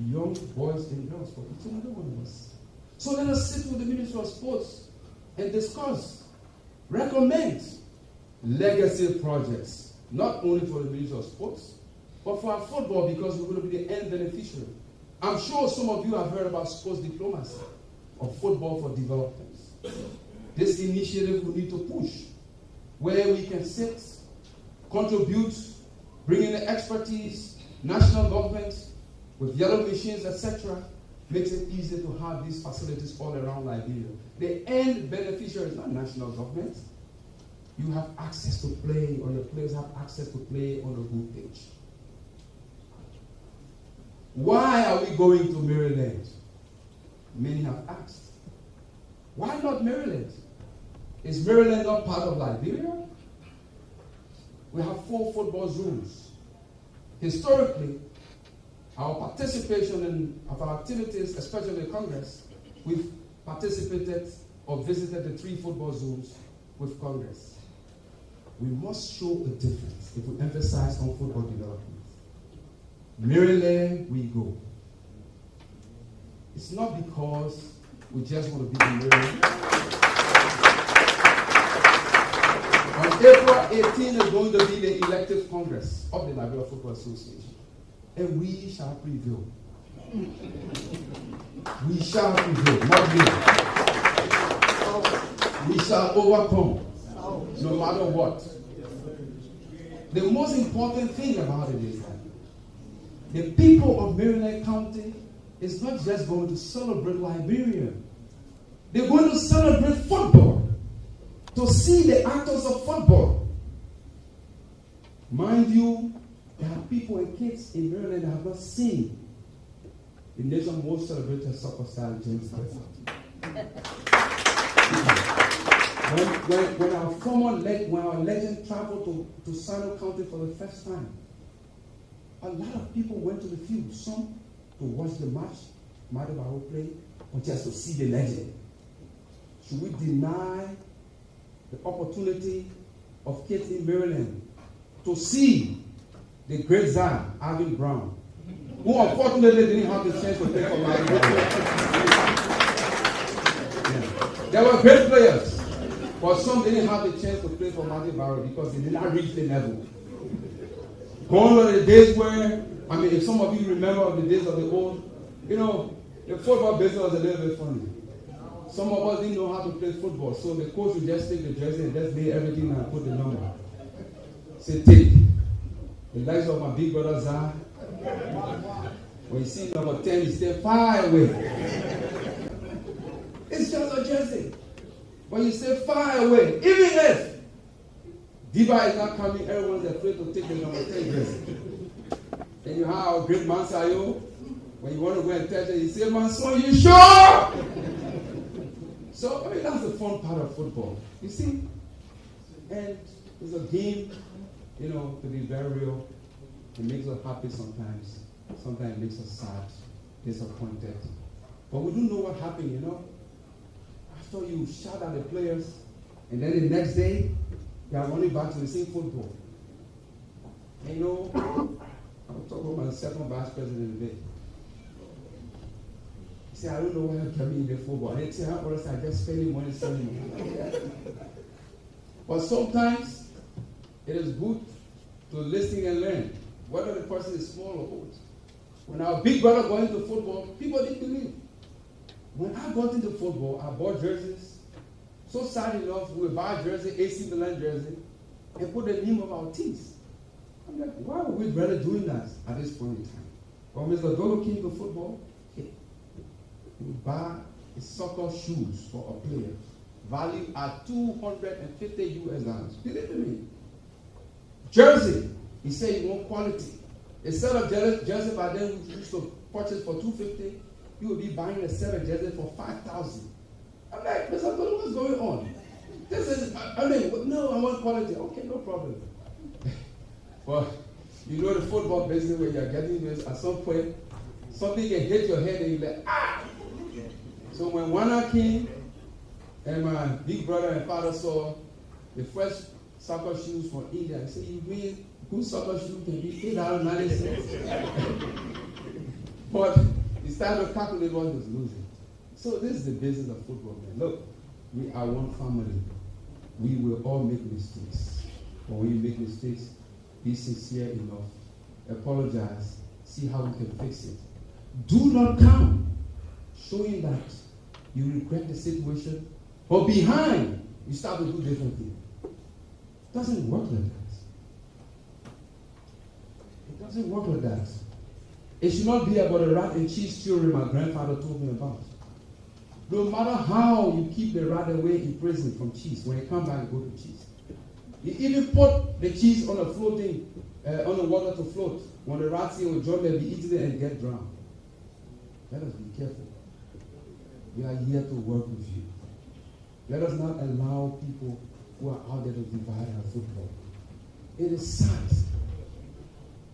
young boys and girls, for each and every one of us. So let us sit with the Ministry of Sports and discuss, recommend legacy projects, not only for the Ministry of Sports, but for our football, because we're going to be the end beneficiary. I'm sure some of you have heard about sports diplomacy or football for development. This initiative we need to push, where we can sit, contribute, bring in the expertise, national government with yellow machines, etc., makes it easier to have these facilities all around Liberia. The end beneficiary is not national government. You have access to play, or your players have access to play on a good pitch. Why are we going to Maryland? Many have asked. Why not Maryland? Is Maryland not part of Liberia? We have 4 football zones. Historically, our participation in our activities, especially the Congress, we've participated or visited the 3 football zones with Congress. We must show a difference if we emphasize on football development. Maryland, we go. It's not because we just want to be in Maryland. On April 18 is going to be the elective Congress of the Liberia Football Association. And we shall prevail. We shall prevail, not we. We shall overcome, no matter what. The most important thing about it is that the people of Maryland County is not just going to celebrate Liberia. They're going to celebrate football, to see the actors of football. Mind you, there are people and kids in Maryland that have not seen the nation's most celebrated soccer star, James Bedford. When our legend traveled to Sino County for the first time, a lot of people went to the field, some to watch the match, Madi Barrow play, or just to see the legend. Should we deny the opportunity of kids in Maryland to see the great Zion, Alvin Brown, who unfortunately didn't have the chance to play for Madi Barrow? There were great players, but some didn't have the chance to play for Madi Barrow because they did not reach the level. Going on the days where, if some of you remember the days of the old, the football business was a little bit funny. Some of us didn't know how to play football, so the coach would just take the jersey and just lay everything and put the number. Say, take. The likes of my big brother Zah. When you see number 10, you stay far away. It's just a jersey. But you stay far away. Even if Diba is not coming, everyone's afraid to take the number 10 jersey. Then you have our great Mansayo. When you want to go and touch it, you say, Manson, you sure? So, that's the fun part of football. You see? And it's a game, to be very real. It makes us happy sometimes. Sometimes it makes us sad, disappointed. But we don't know what happened, After you shout at the players, and then the next day, you are running back to the same football. And I'll talk about my second vice president today. Say, I don't know why I'm coming in the football. And say, I just spending money selling. But sometimes it is good to listen and learn, whether the person is small or old. When our big brother got into football, people didn't believe. When I got into football, I bought jerseys. So sad enough, we would buy a jersey, AC Milan jersey, and put the name of our teams. I'm like, why would we rather doing that at this point in time? When Mr. Dodo came to football, he would buy soccer shoes for a player, valued at $250 US. Believe me. Jersey, he said he want quality. Instead of jersey by then we used to purchase for $250, you would be buying a set of jersey for $5,000. I'm like, Mr. Dodo, what's going on? This is, no, I want quality. Okay, no problem. But you know the football business where you're getting this, at some point, something can hit your head and you're like, ah! So when Wana came, and my big brother and father saw the fresh soccer shoes from India, I said, you mean good soccer shoes can be $8.90? But he started to calculate what he was losing. So this is the business of football, man. Look, we are one family. We will all make mistakes. But when you make mistakes, be sincere enough. Apologize. See how we can fix it. Do not come showing that you regret the situation, but behind, you start to do different things. It doesn't work like that. It doesn't work like that. It should not be about a rat and cheese theory my grandfather told me about. No matter how you keep the rat away in prison from cheese, when you come back, you go to cheese. You even put the cheese on a floating, on the water to float. When the rats here will join, they'll be eating it and get drowned. Let us be careful. We are here to work with you. Let us not allow people who are out there to divide our football. It is sad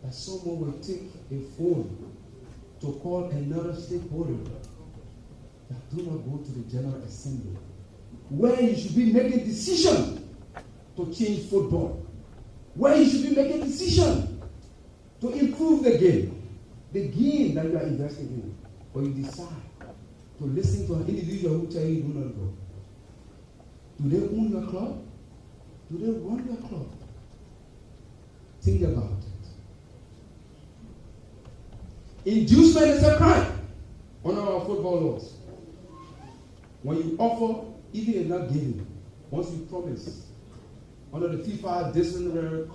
that someone will take a phone to call another stakeholder that do not go to the General Assembly, where you should be making decisions to change football, where you should be making decisions to improve the game that you are investing in. But you decide to listen to an individual who tell you do not go. Do they own your club? Do they run your club? Think about it. Inducement is a crime under our football laws. When you offer, even if not giving, once you promise, under the FIFA disciplinary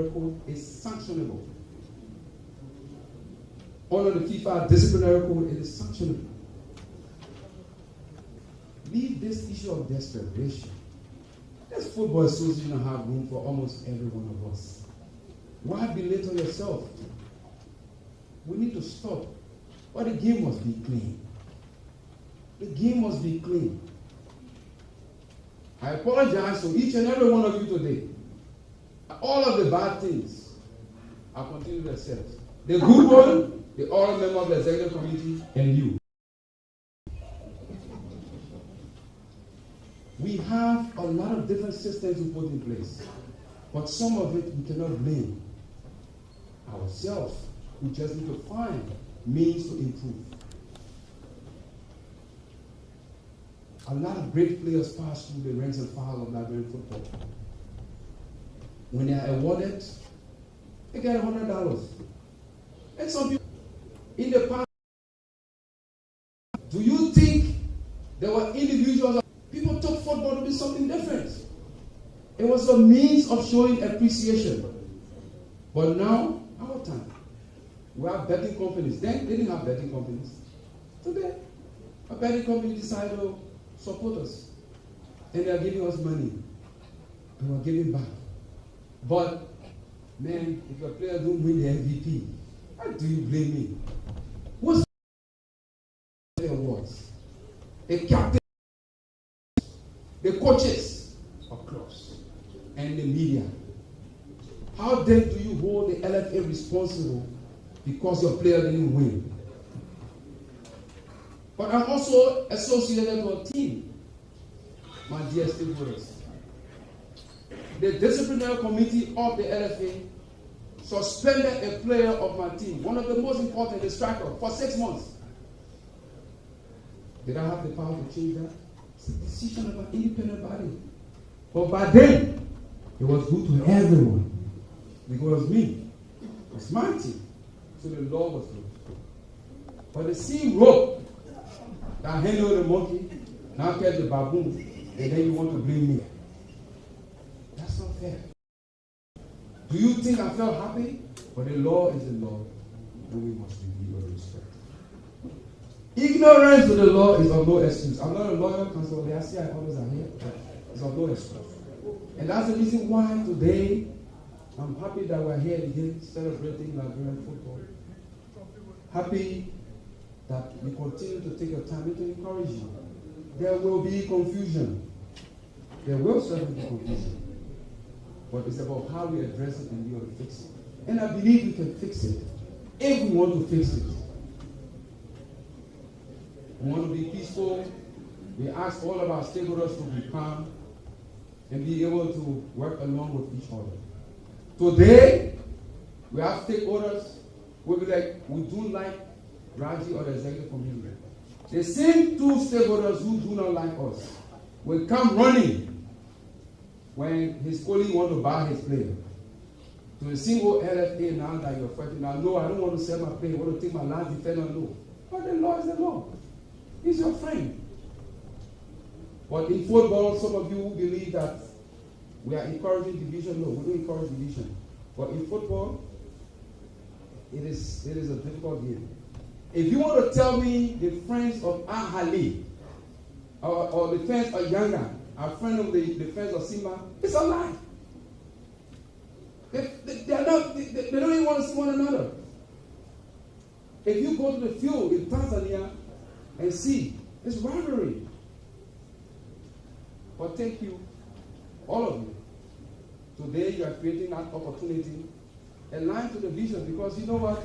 code, is sanctionable. Under the FIFA disciplinary code, it is sanctionable. Leave this issue of desperation. This football association have room for almost every one of us. Why belittle yourself? We need to stop. But the game must be clean. The game must be clean. I apologize to each and every one of you today. All of the bad things, I continue to accept. The good one, the all member of the executive committee, and you. We have a lot of different systems we put in place, but some of it we cannot blame ourselves. We just need to find means to improve. A lot of great players pass through the ranks and file of Liberian football. When they are awarded, they get $100. And some people in the past, do you think there were individuals? People took football to be something different. It was a means of showing appreciation. But now, our time, we have betting companies. Then they didn't have betting companies. Today, a betting company decided to support us. And they are giving us money. And we're giving back. But, man, if a player don't win the MVP, how do you blame me? What's the awards? The captain, the coaches of clubs, and the media. How then do you hold the LFA responsible because your player didn't win? But I'm also associated with a team, my dear stakeholders. The disciplinary committee of the LFA suspended a player of my team, one of the most important, the striker, for 6 months. Did I have the power to change that? It's a decision of an independent body. But by then, it was good to everyone. Because it was me. It was my team. So the law was good. But the same rope that handled the monkey, now catch the baboon, and then you want to blame me. That's not fair. Do you think I felt happy? But the law is the law, and we must give you respect. Ignorance to the law is of no excuse. I'm not a lawyer, counsel. I see others are here. It's of no excuse. And that's the reason why today I'm happy that we're here again celebrating Liberian football. Happy that we continue to take your time to encourage you. There will be confusion. There will certainly be confusion. But it's about how we address it and we want to fix it. And I believe we can fix it if we want to fix it. We want to be peaceful. We ask all of our stakeholders to be calm and be able to work along with each other. Today, we have stakeholders who will be like, we don't like Raji or the executive committee. The same two stakeholders who do not like us will come running when his colleague wants to buy his player. To the single LFA now that you're fighting, now, no, I don't want to sell my player, I want to take my last defender, no. But the law is the law. He's your friend. But in football, some of you believe that we are encouraging division. No, we don't encourage division. But in football, it is a difficult game. If you want to tell me the friends of Ahali or the friends of Yanga are friends of the friends of Simba, it's a lie. They don't even want to see one another. If you go to the field in Tanzania and see, it's rivalry. But thank you, all of you. Today you are creating that opportunity, aligned to the vision, because you know what?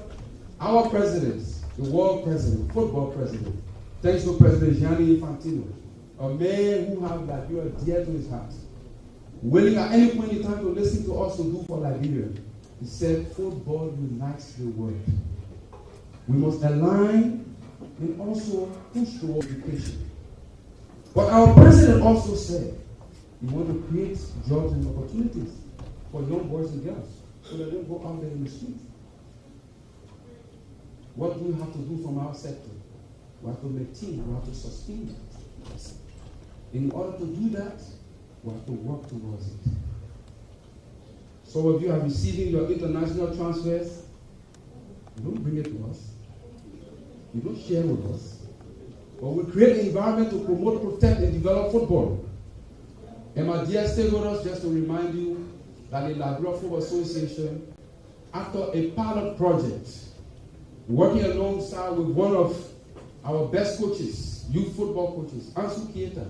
Our presidents, the world president, football president, thanks to President Gianni Infantino, a man who has Liberia dear to his heart, willing at any point in time to listen to us to do for Liberia. He said, football unites the world. We must align and also push towards education. But our president also said, we want to create jobs and opportunities for young boys and girls so that they don't go out there in the street. What do we have to do from our sector? We have to maintain, we have to sustain that. In order to do that, we have to work towards it. Some of you are receiving your international transfers. You don't bring it to us. You don't share with us. But we create an environment to promote, protect, and develop football. And my dear stakeholders, just to remind you that the Liberia Football Association, after a pilot project, working alongside with one of our best coaches, youth football coaches, Ansu Kieta,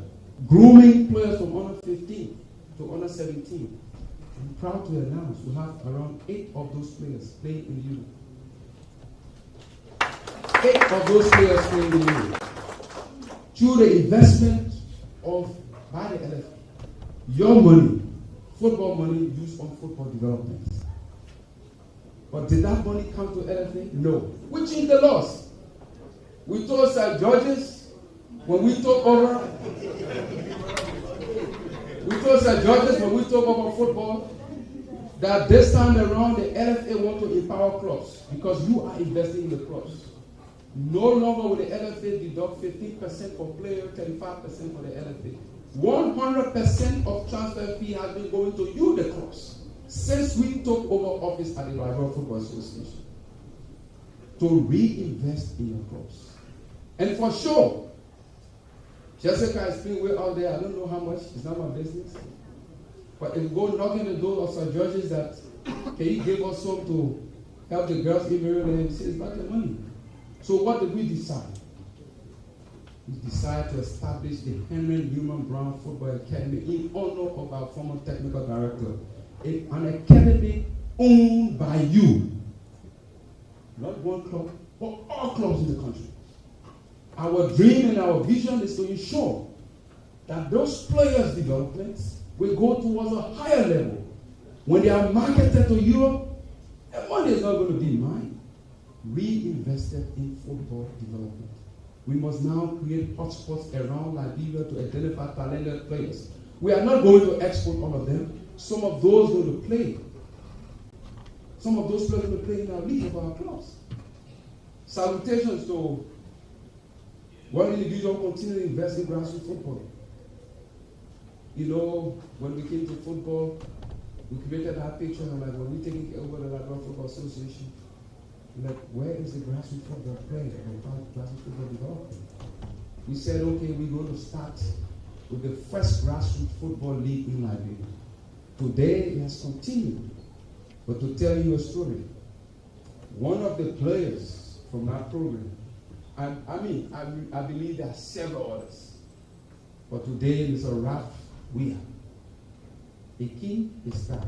grooming players from under 15 to under 17. I'm proud to announce we have around 8 of those players playing in Europe. 8 of those players playing in Europe. Through the investment by the LFA. Your money, football money used on football development. But did that money come to LFA? No. We changed the laws. We told St. George's, when we took over, football, that this time around the LFA want to empower clubs because you are investing in the clubs. No longer will the LFA deduct 15% for player, 35% for the LFA. 100% of transfer fee has been going to you, the clubs, since we took over office at the Liberia Football Association, to reinvest in your clubs. And for sure, Jessica is being way out there. I don't know how much. It's not my business. But if you go knocking the door of St. George's that, can you give us some to help the girls in Maryland? And say it's not the money. So what did we decide? We decided to establish the Henry Newman Brown Football Academy in honor of our former technical director. An academy owned by you. Not one club, but all clubs in the country. Our dream and our vision is to ensure that those players' developments will go towards a higher level. When they are marketed to Europe, the money is not going to be mine. Reinvested in football development. We must now create hotspots around Liberia to identify talented players. We are not going to export all of them. Some of those going to play. Some of those players going to play in our league of our clubs. Salutations to one individual continue to invest in grassroots football. You know, when we came to football, we created that picture and like when we taking over the Liberia Football Association, like where is the grassroots football playing and grassroots football development? We said, okay, we're going to start with the first grassroots football league in Liberia. Today it has continued. But to tell you a story, one of the players from that program, I believe there are several others. But today Mr. Ralph Weir, a king, a star,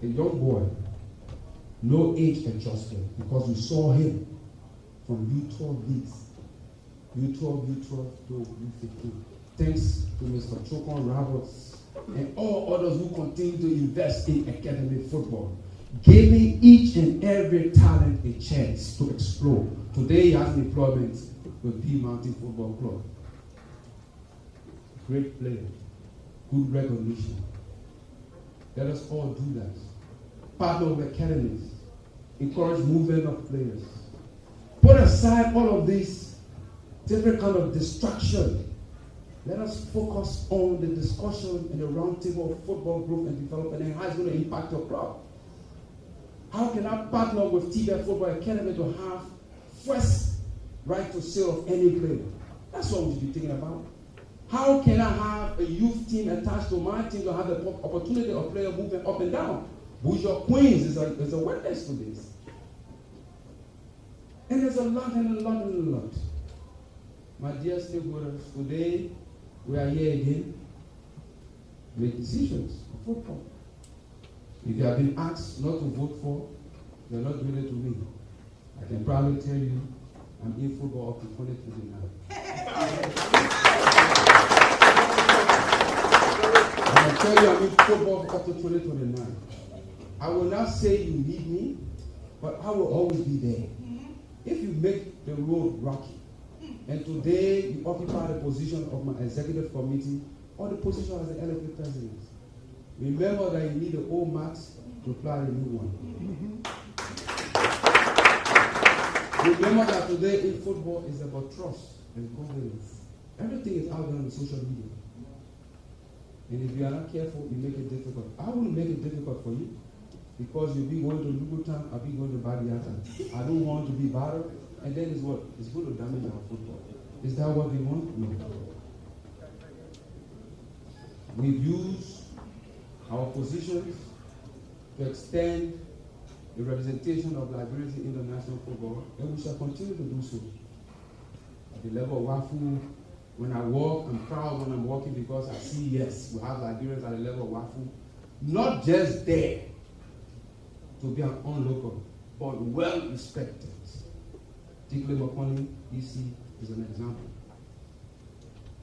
a young boy, no age adjustment, because we saw him from U12 leagues, U12 to U15. Thanks to Mr. Chokon Roberts and all others who continue to invest in academic football, giving each and every talent a chance to explore. Today he has employment with P Mountain Football Club. Great player, good recognition. Let us all do that. Partner with academies, encourage movement of players. Put aside all of these different kind of distraction. Let us focus on the discussion in the roundtable of football growth and development and how it's going to impact your club. How can I partner with TBF Football Academy to have first right to sale of any player? That's what we should be thinking about. How can I have a youth team attached to my team to have the opportunity of player moving up and down? Bourgeois Queens is a witness to this. And there's a lot and a lot and a lot. My dear stakeholders, today we are here again to make decisions on football. If you have been asked not to vote for, you're not doing it to me. I can probably tell you I'm in football up to 2029. I can tell you I'm in football up to 2029. I will not say you need me, but I will always be there. If you make the road rocky, and today you occupy the position of my executive committee or the position as the elected president, remember that you need the old mat to apply the new one. Remember that today in football is about trust and confidence. Everything is out there on social media. And if you are not careful, you make it difficult. I will make it difficult for you because you'll be going to Lugutan, I'll be going to Badiata. I don't want to be battered. And then it's what? It's going to damage our football. Is that what we want? No. We've used our positions to extend the representation of Liberians in international football, and we shall continue to do so. At the level of WAFU, when I walk, I'm proud when I'm walking because I see, yes, we have Liberians at the level of WAFU, not just there to be an onlooker, but well respected. Tikley Mokoni, EC, is an example.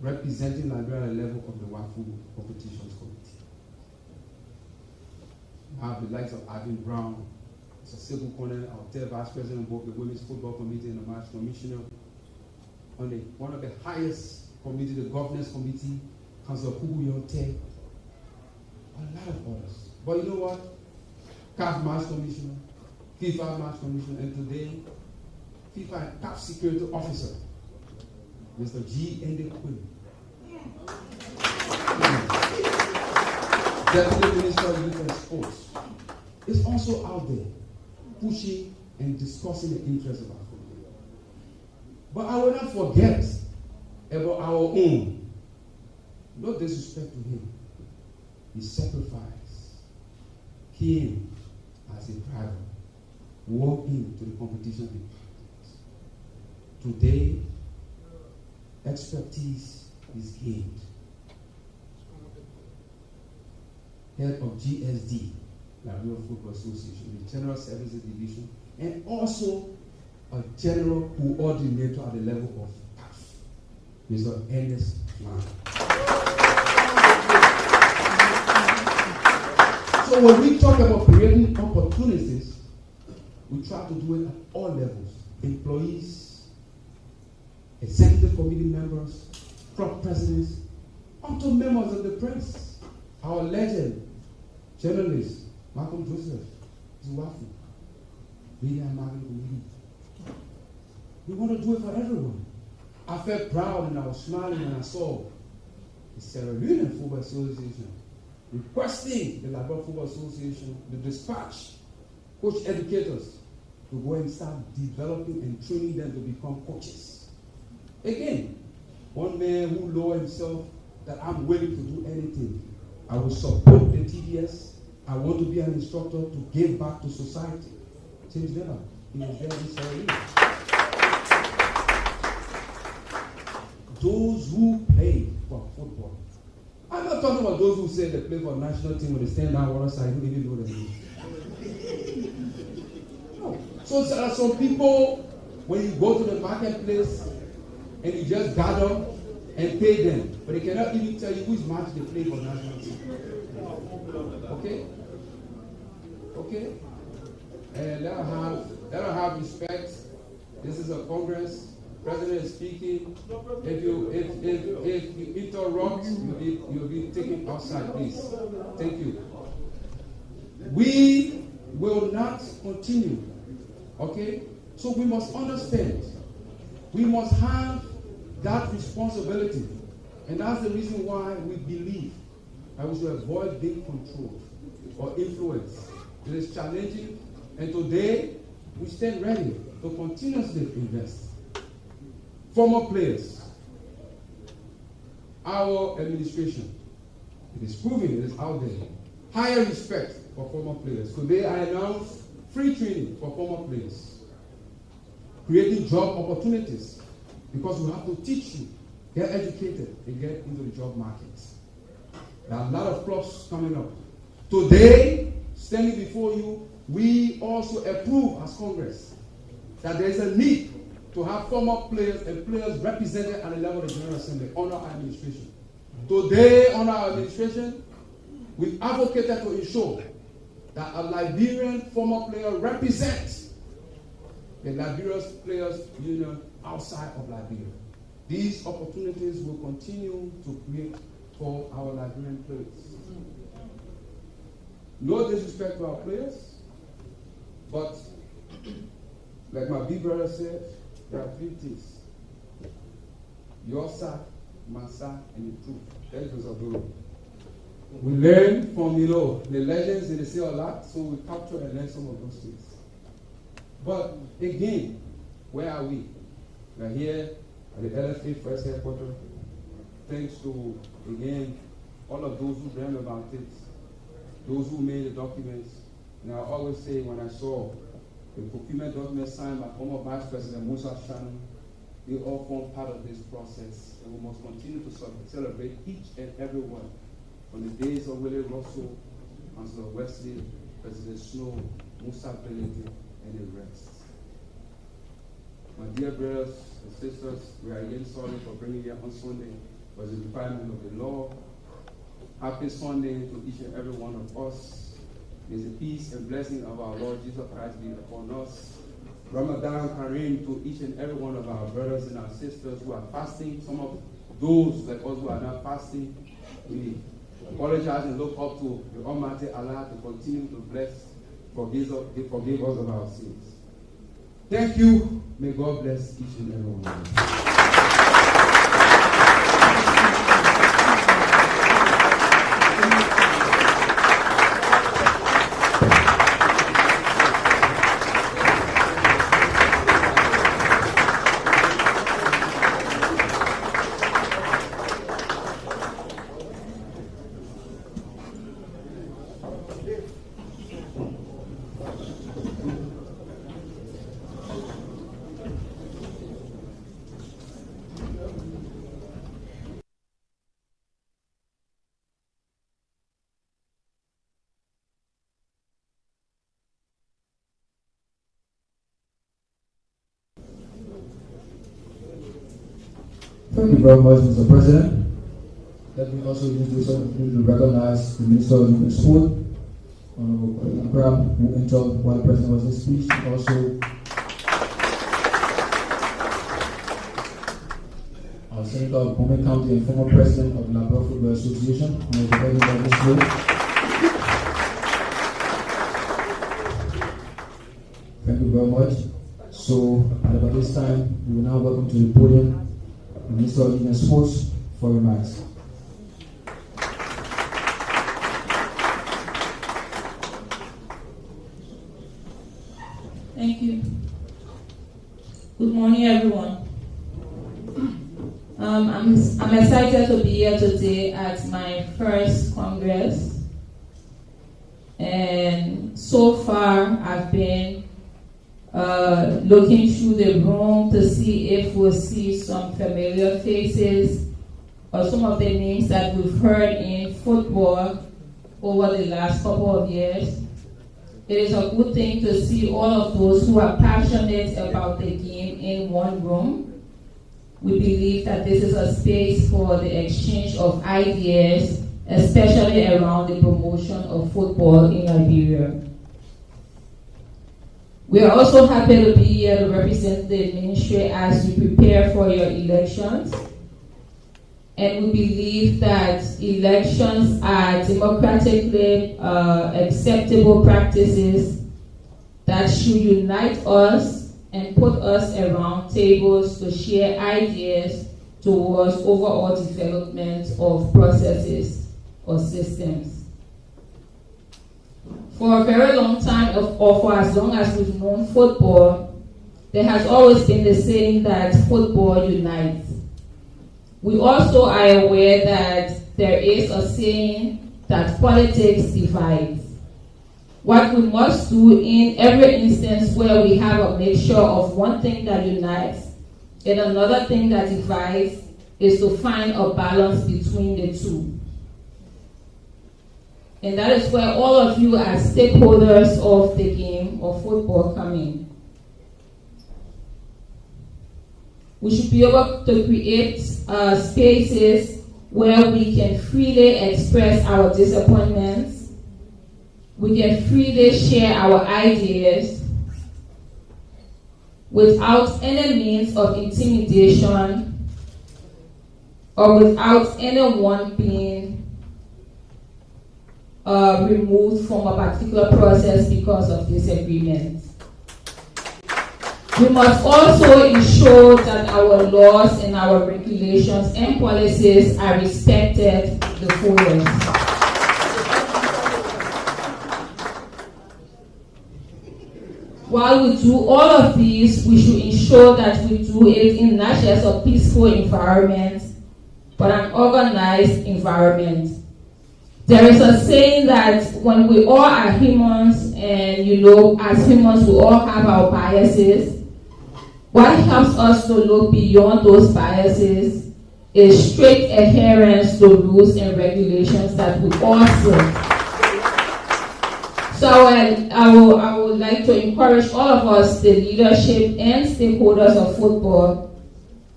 Representing Liberia at the level of the WAFU competitions committee. I have the likes of Ivan Brown, Mr. Civil Corner, our vice president of both the Women's Football Committee and the March Commissioner. On one of the highest committee, the Governance Committee, Councillor Kubu Yonte, a lot of others. But you know what? CAF March Commissioner, FIFA March Commissioner, and today, FIFA Top Security Officer, Mr. G. Ende Quinn. Deputy Minister of Youth and Sports is also out there pushing and discussing the interests of our football. But I will not forget about our own. No disrespect to him. He sacrificed, came as a private, walked into the competition with partners. Today, expertise is gained. Head of GSD, Liberia Football Association, the General Services Division, and also a general coordinator at the level of CAF, Mr. Ernest Lang. So when we talk about creating opportunities, we try to do it at all levels. Employees, executive committee members, club presidents, up to members of the press, our legend, journalist, Malcolm Joseph, Zuwafu, Media and Marketing Committee. We want to do it for everyone. I felt proud and I was smiling when I saw the Sierra Leone Football Association requesting the Liberia Football Association to dispatch coach educators to go and start developing and training them to become coaches. Again, one man who lowered himself that I'm willing to do anything. I will support the TDS. I want to be an instructor to give back to society. James Deva, he was there in Sierra Leone. Those who play for football. I'm not talking about those who say they play for a national team when they stand down water side, who even know the name. No. So there are some people, when you go to the marketplace and you just gather and pay them, but they cannot even tell you which match they play for national team. Okay? Okay? And let us have respect. This is a Congress. President is speaking. If you interrupt, you'll be taken outside, please. Thank you. We will not continue. Okay? So we must understand. We must have that responsibility. And that's the reason why we believe that we should avoid being controlled or influenced. It is challenging. And today, we stand ready to continuously invest. Former players, our administration, it is proving, it is out there. Higher respect for former players. Today I announce free training for former players. Creating job opportunities, because we have to teach you, get educated, and get into the job market. There are a lot of clubs coming up. Today, standing before you, we also approve as Congress that there is a need to have former players and players represented at the level of the General Assembly under our administration. Today, under our administration, we advocated to ensure that a Liberian former player represents the Liberian Players Union outside of Liberia. These opportunities will continue to create for our Liberian players. No disrespect to our players, but like my big brother said, there are three things. Your sack, my sack, and the truth. That is a guru. We learn from, the legends, and they say a lot, so we capture and learn some of those things. But again, where are we? We're here at the Lfa First Headquarters. Thanks to, again, all of those who dreamed about it, those who made the documents. And I always say when I saw the procurement document signed by former Vice President Musa Shannon, they all form part of this process, and we must continue to celebrate each and every one, from the days of Willie Russell, Councillor Wesley, President Snow, Musa Bellity, and the rest. My dear brothers and sisters, we are again sorry for bringing here on Sunday, but the requirement of the law. Happy Sunday to each and every one of us. May the peace and blessing of our Lord Jesus Christ be upon us. Ramadan Kareem to each and every one of our brothers and our sisters who are fasting. Some of those like us who are not fasting, we apologize and look up to the Almighty Allah to continue to bless, forgive us of our sins. Thank you. May God bless each and every one of you. Thank you very much, Mr. President. Let me also use this opportunity to recognize the Minister of Youth and Sport, Honorable Graham, who entered while the President was in speech. Also, President of Bowman County and former President of Lfa Football Association. Thank you very much. So, at about this time, we will now welcome to the podium the Minister of Youth and Sports for remarks. Thank you. Good morning, everyone. I'm excited to be here today at my first Congress. And so far, I've been looking through the room to see if we'll see some familiar faces or some of the names that we've heard in football over the last couple of years. It is a good thing to see all of those who are passionate about the game in one room. We believe that this is a space for the exchange of ideas, especially around the promotion of football in Liberia. We are also happy to be here to represent the ministry as we prepare for your elections. And we believe that elections are democratically acceptable practices that should unite us and put us around tables to share ideas towards overall development of processes or systems. For a very long time, or for as long as we've known football, there has always been the saying that football unites. We also are aware that there is a saying that politics divides. What we must do in every instance where we have a mixture of one thing that unites and another thing that divides is to find a balance between the two. And that is where all of you as stakeholders of the game of football come in. We should be able to create spaces where we can freely express our disappointments, we can freely share our ideas without any means of intimidation or without anyone being removed from a particular process because of disagreement. We must also ensure that our laws and our regulations and policies are respected to the fullest. While we do all of these, we should ensure that we do it in not just a peaceful environment, but an organized environment. There is a saying that when we all are humans, and as humans we all have our biases, what helps us to look beyond those biases is strict adherence to rules and regulations that we all set. So I would like to encourage all of us, the leadership and stakeholders of football,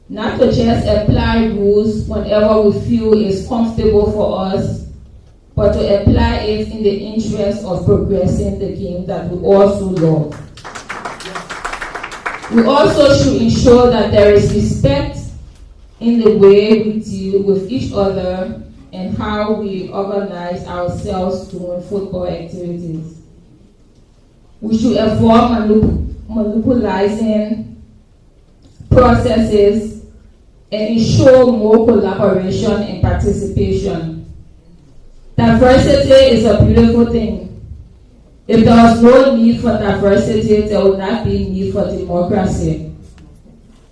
not to just apply rules whenever we feel is comfortable for us, but to apply it in the interest of progressing the game that we also love. We also should ensure that there is respect in the way we deal with each other and how we organize ourselves during football activities. We should avoid monopolizing processes and ensure more collaboration and participation. Diversity is a beautiful thing. If there was no need for diversity, there would not be need for democracy.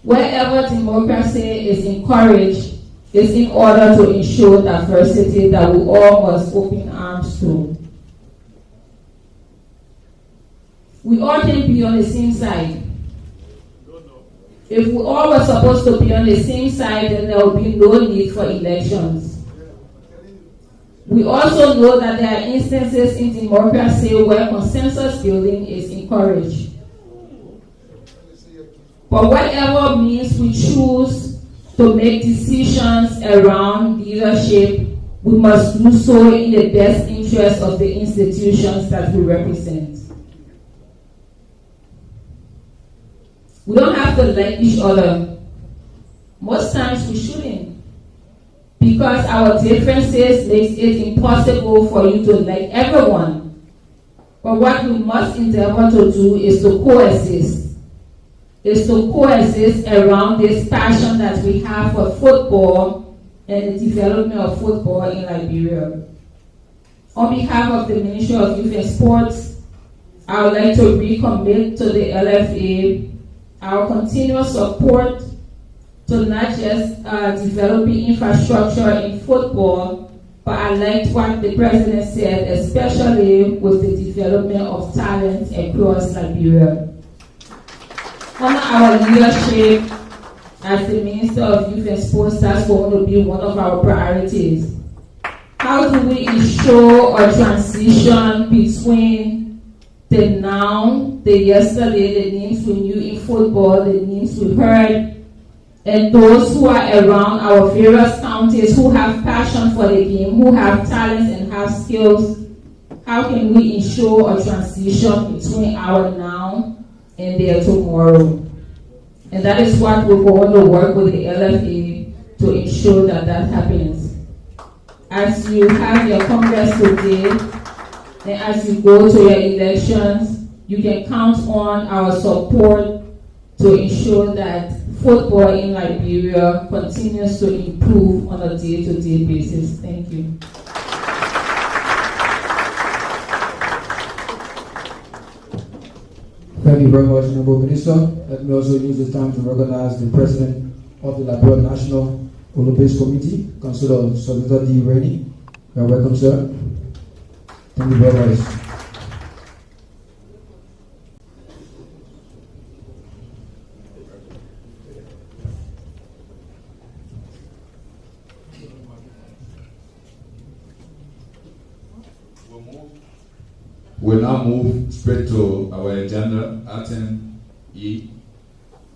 Wherever democracy is encouraged, it's in order to ensure diversity that we all must open arms to. We all can be on the same side. If we all were supposed to be on the same side, then there would be no need for elections. We also know that there are instances in democracy where consensus building is encouraged. But whatever means we choose to make decisions around leadership, we must do so in the best interest of the institutions that we represent. We don't have to like each other, Most times we shouldn't, because our differences makes it impossible for you to like everyone. But what we must endeavor to do is to coexist. Around this passion that we have for football and the development of football in Liberia. On behalf of the Ministry of Youth and Sports, I would like to recommit to the LFA our continuous support to not just developing infrastructure in football, but I liked what the President said, especially with the development of talent across Liberia. Under our leadership as the Minister of Youth and Sports, that's going to be one of our priorities. How do we ensure a transition between the now, the yesterday, the names we knew in football, the names we heard, and those who are around our various counties who have passion for the game, who have talents and have skills? How can we ensure a transition between our now and their tomorrow? And that is what we're going to work with the LFA to ensure that that happens. As you have your Congress today, and as you go to your elections, you can count on our support to ensure that football in Liberia continues to improve on a day-to-day basis. Thank you. Thank you very much, Honorable Minister. Let me also use this time to recognize the President of the Liberia National Olympics Committee, Councillor Solita D. Rainey. You are welcome, sir. Thank you very much. We'll now move straight to our agenda, item E,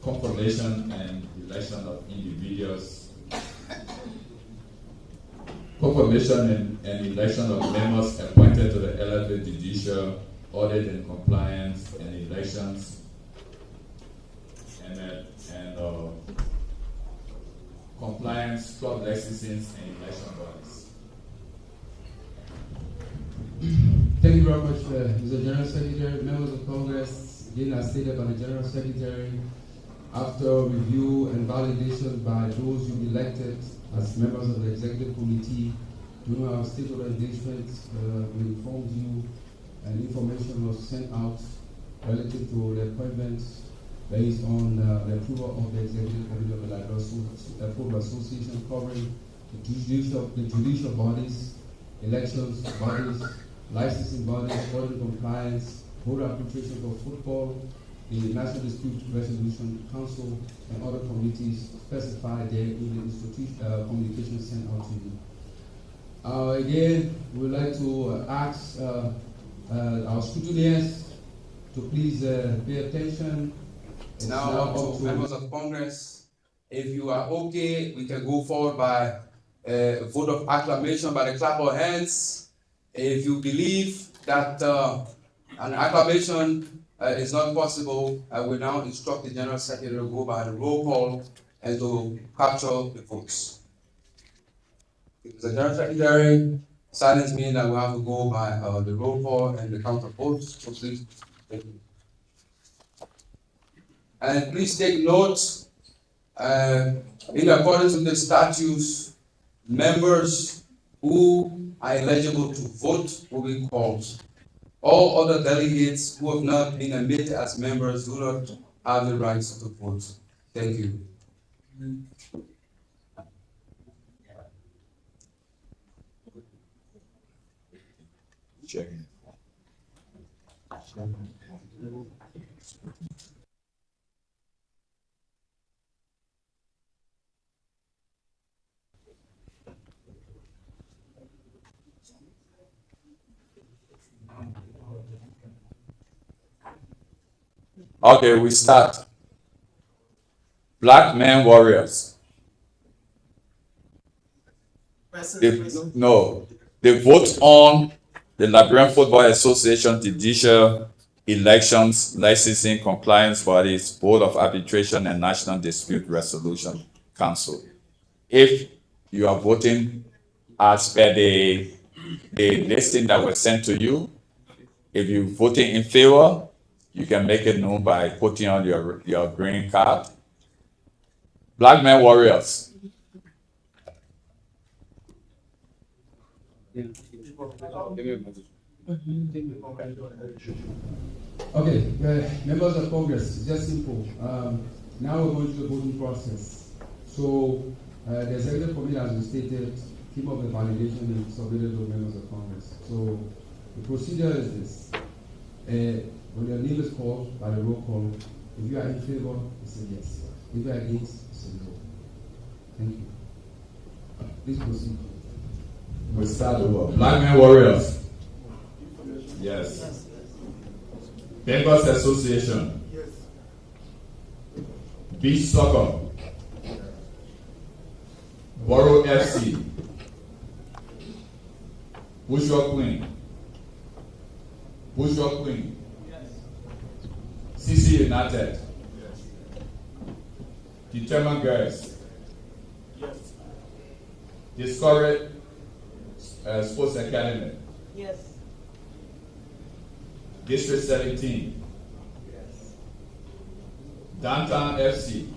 confirmation and election of individuals. Confirmation and election of members appointed to the LFA Judicial Audit and Compliance and Elections and Compliance, Club Licensing and Election Bodies. Thank you very much, Mr. General Secretary, members of Congress. Again, as stated by the General Secretary, after review and validation by those you elected as members of the Executive Committee, during our stakeholder engagement, we informed you and information was sent out relative to the appointments based on the approval of the Executive Committee of the Liberia Football Association covering the judicial bodies, elections bodies, licensing bodies, audit compliance, board arbitration for football, the National Dispute Resolution Council, and other committees specified there in the institute communication sent out to you. Again, we would like to ask our scrutineers to please pay attention. It's now up to members of Congress. If you are okay, we can go forward by a vote of acclamation by the clap of hands. If you believe that an acclamation is not possible, I will now instruct the General Secretary to go by the roll call and to capture the votes. The General Secretary, silence means that we have to go by the roll call and the count of votes. So please, thank you. And please take note, in accordance with the statutes, members who are eligible to vote will be called. All other delegates who have not been admitted as members do not have the rights to vote. Thank you. Okay, we start. Black men warriors. They vote on the Liberian Football Association Judicial Elections, Licensing, Compliance Bodies, Board of Arbitration and National Dispute Resolution council. If you are voting as per the listing that was sent to you, if you're voting in favor, you can make it known by putting on your green card. Black men warriors. Okay, members of Congress, it's just simple. Now we're going to the voting process. So the executive committee has been stated, team of the validation is submitted to members of Congress. So the procedure is this. When your name is called by the roll call, if you are in favor, you say yes. If you are against, you say no. Thank you. Please proceed. We start over. Black men warriors. Yes. Bengals Association. Yes. Beach Soccer. Borough FC. Bushwa Queen. Bushwa Queen. Yes. CC United. Yes. Determined Girls. Yes. Discovered Sports Academy. Yes. District 17. Yes. Downtown FC.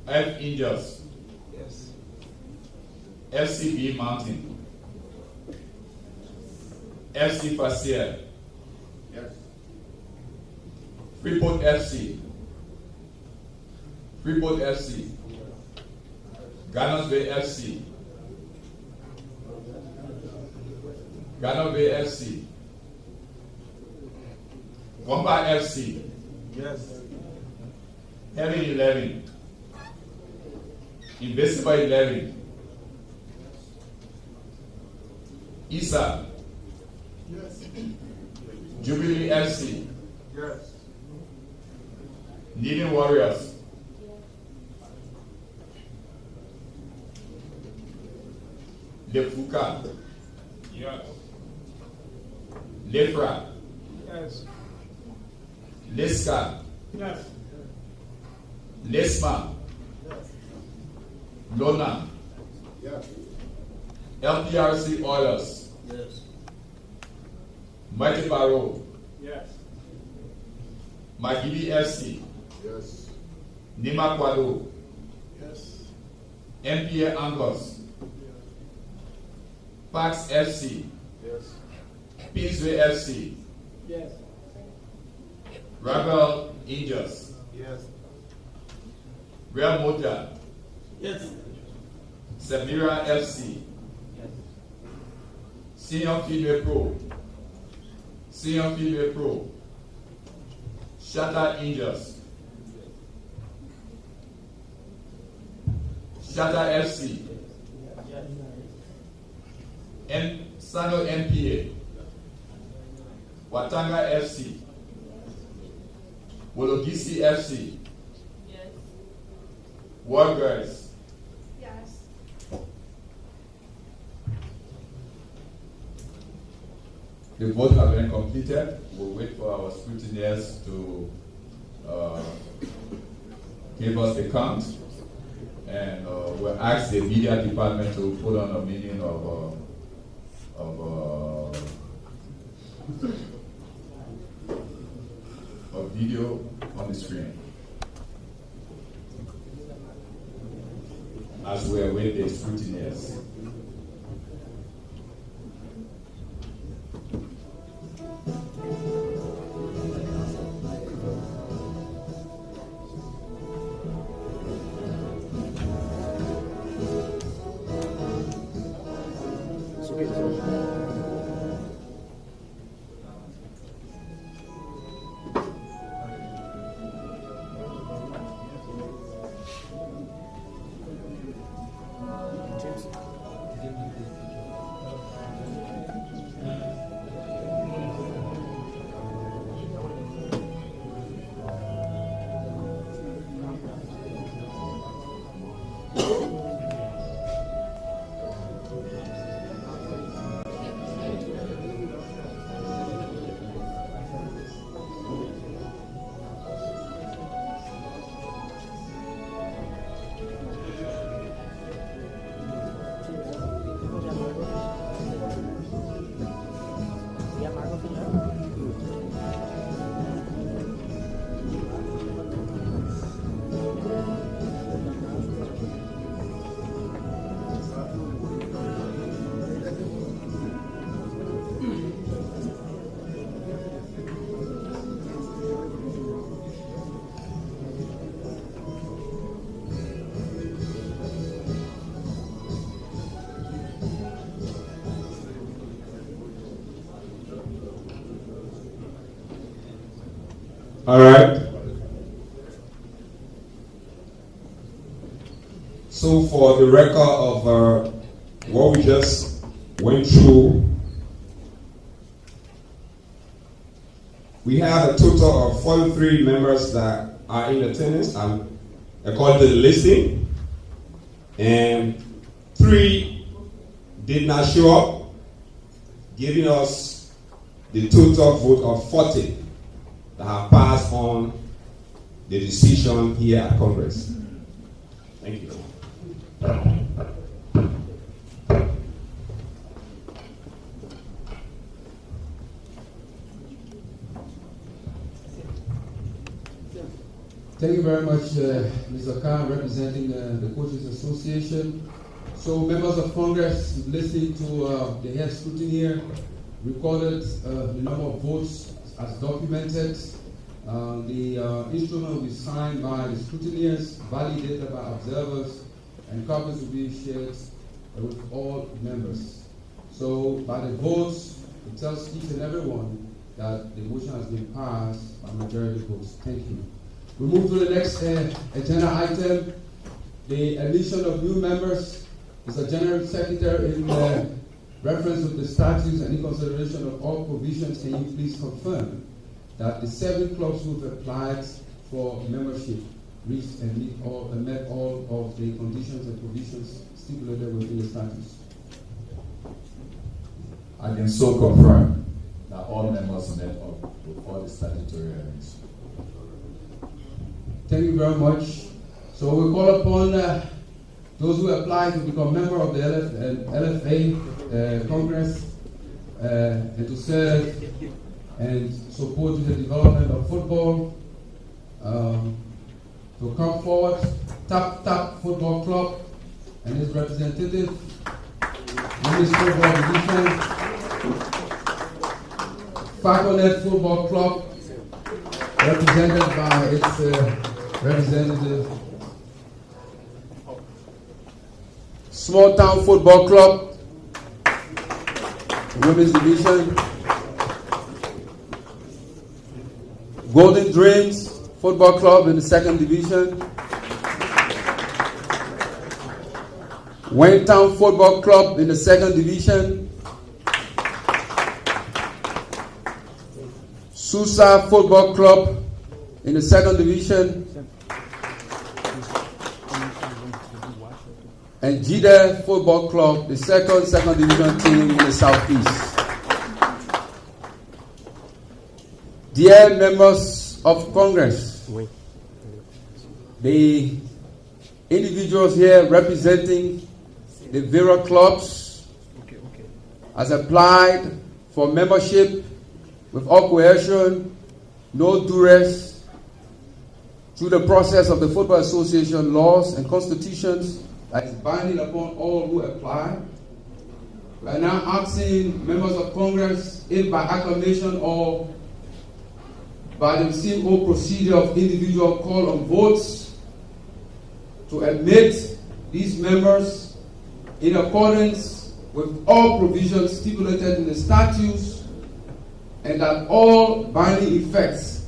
F Angels. Yes. FCB Mountain. FC Facier. Yes. Freeport FC. Freeport FC. Ghana's Bay FC. Ghana Bay FC. Gomba FC. Yes. Heaven 11. Invisible 11. ISA. Yes. Jubilee FC. Yes. Needing Warriors. Lefuka. Yes. Lefra. Yes. Leska. Yes. Lesma. Yes. Lona. Yes. LPRC Oilers. Yes. Mighty Barrow. Yes. Magidi FC. Yes. Nima Kwado. Yes. MPA Anglos. Pax FC. Yes. Peaceway FC. Yes. Rebel Angels. Yes. Real Mota. Yes. Samira FC. Senior Female Pro. Senior Female Pro. Shatter Angels. Shatter FC. Sano MPA. Watanga FC. Wologisi FC. Yes. War Girls. Yes. The vote has been completed. We'll wait for our scrutineers to give us the count. And we'll ask the media department to put on a meaning of video on the screen as we await the scrutineers. All right. So for the record of what we just went through, we have a total of 43 members that are in attendance according to the listing, and 3 did not show up, giving us the total vote of 40 that have passed on the decision here at Congress. Thank you. Thank you very much, Mr. Khan, representing the Coaches Association. So, members of Congress, listening to the head scrutineer, recorded the number of votes as documented. The instrument will be signed by the scrutineers, validated by observers, and copies will be shared with all members. So, by the votes, it tells each and every one that the motion has been passed by majority votes. Thank you. We move to the next agenda item, the admission of new members. Mr. General Secretary, in reference with the statutes and in consideration of all provisions, can you please confirm that the 7 clubs who have applied for membership reached and met all of the conditions and provisions stipulated within the statutes? I can so confirm that all members met up with all the statutory elements. Thank you very much. So we call upon those who apply to become member of the Lfa Congress and to serve and support the development of football, to come forward. Tap Football Club and its representative, Women's Football Division, Falconet Football Club, represented by its representative, Small Town Football Club, Women's Division, Golden Dreams Football Club in the 2nd Division, Wayne Town Football Club in the 2nd Division, Susa Football Club in the 2nd Division, and Jide Football Club, the second division team in the Southeast. Dear members of Congress, the individuals here representing the various clubs has applied for membership with all coercion, no duress, through the process of the Football Association laws and constitutions that is binding upon all who apply. We are now asking members of Congress, if by acclamation or by the simple procedure of individual call on votes, to admit these members in accordance with all provisions stipulated in the statutes, and that all binding effects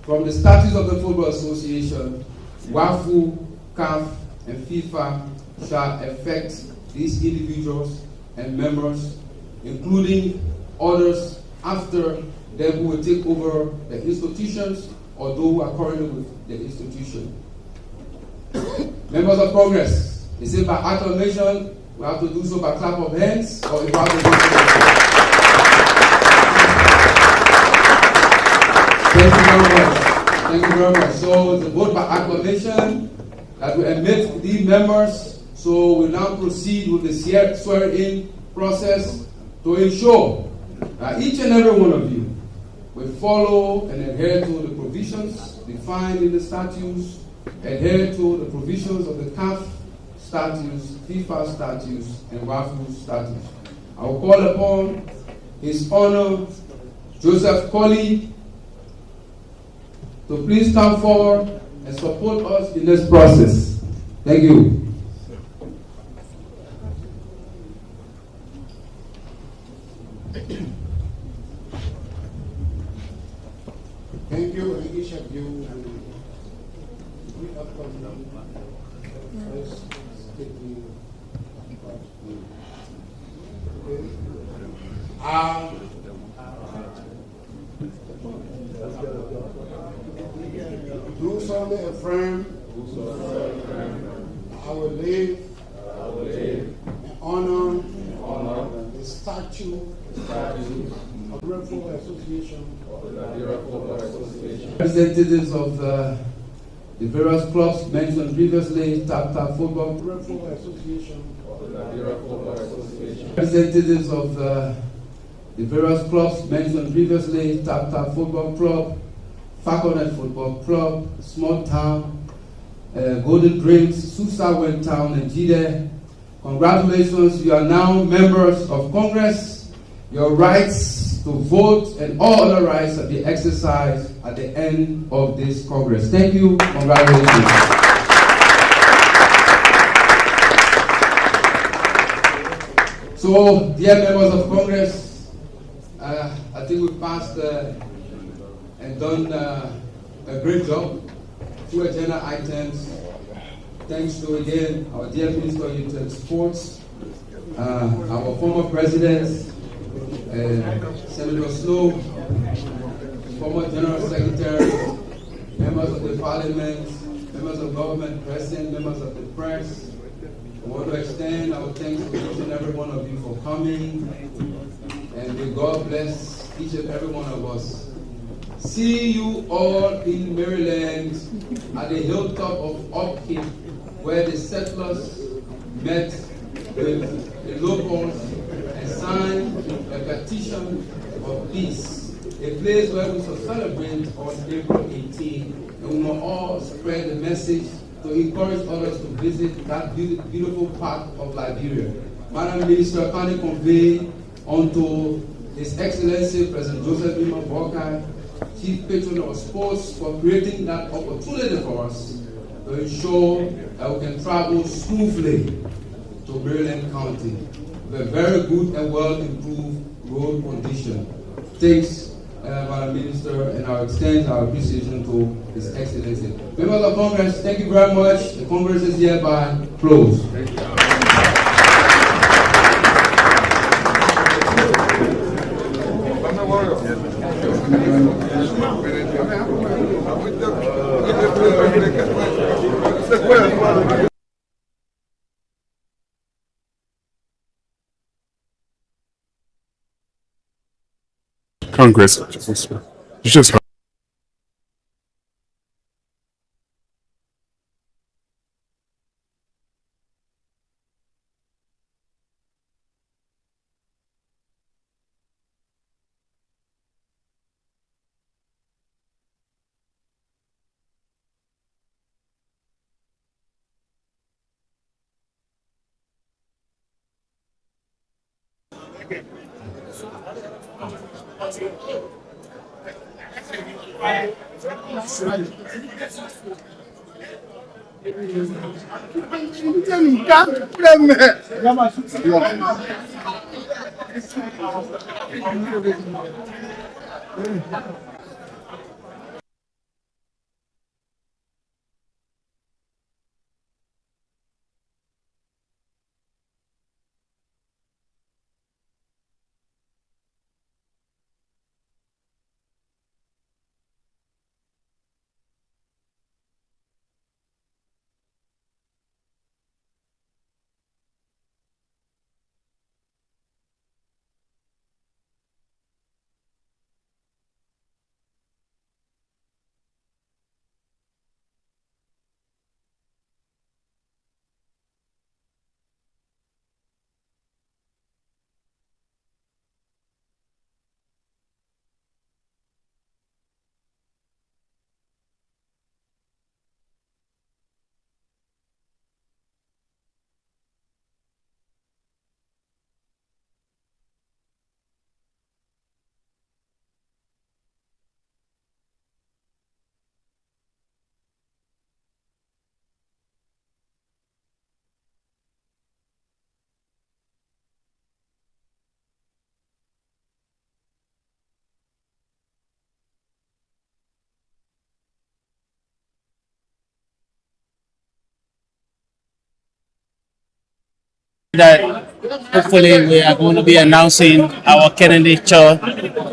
from the statutes of the Football Association, WAFU, CAF, and FIFA shall affect these individuals and members, including others after them who will take over the institutions or those who are currently with the institution. Members of Congress, is it by acclamation? We have to do so by clap of hands, or if we have to do so. Thank you very much. Thank you very much. So it's a vote by acclamation that we admit these members. So we now proceed with the swearing-in process to ensure that each and every one of you will follow and adhere to the provisions defined in the statutes, adhere to the provisions of the CAF statutes, FIFA statutes, and WAFU statutes. I will call upon His Honor Joseph Colley to please come forward and support us in this process. Thank you. Thank you. Do solemnly affirm I will live and honor the statute of the Lfa Association. Representatives of the various clubs mentioned previously, Tap Tap Football. Lfa Association. Representatives of the various clubs mentioned previously, Tap Tap Football Club, Falconet Football Club, Small Town, Golden Drinks, Susa Went Town, and Jide. Congratulations, you are now members of Congress. Your rights to vote and all other rights will be exercised at the end of this Congress. Thank you. Congratulations. So, dear members of Congress, I think we passed and done a great job. Two agenda items. Thanks to, again, our dear Minister of Youth and Sports, our former President, Senator Snow, former General Secretary, members of the Parliament, members of government, President, members of the press. I want to extend our thanks to each and every one of you for coming, and may God bless each and every one of us. See you all in Maryland at the hilltop of Upkeep, where the settlers met with the locals and signed a petition of peace, a place where we shall celebrate on April 18, and we will all spread the message to encourage others to visit that beautiful part of Liberia. Madam Minister, kindly convey unto His Excellency President Joseph Lima Boakai, Chief Patron of Sports, for creating that opportunity for us to ensure that we can travel smoothly to Maryland County with a very good and well improved road condition. Thanks, Madam Minister, and I extend our appreciation to His Excellency. Members of Congress, thank you very much. The Congress is hereby closed. Thank you. Congress. You just that hopefully we are going to be announcing our candidature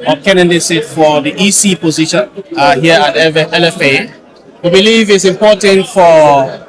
or candidacy for the EC position here at LFA. We believe it's important for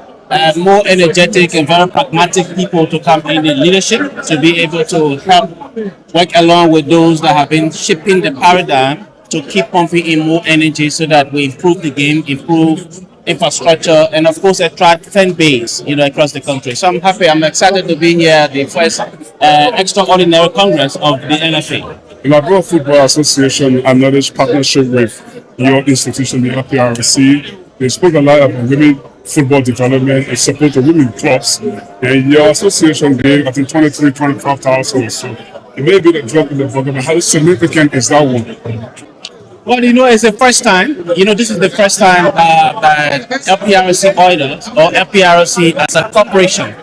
more energetic and very pragmatic people to come in leadership to be able to help work along with those that have been shaping the paradigm to keep pumping in more energy so that we improve the game, improve infrastructure, and of course attract fan base, across the country. So I'm excited to be here at the first Extraordinary Congress of the LFA. The Liberia Football Association acknowledged partnership with your institution, the LPRC. They spoke a lot about women football development and support of women clubs. And your association gave, I think, 25,000 or so. It may be the drop in the bucket, but how significant is that one? Well, it's the first time. This is the first time that LPRC Oilers or LPRC as a corporation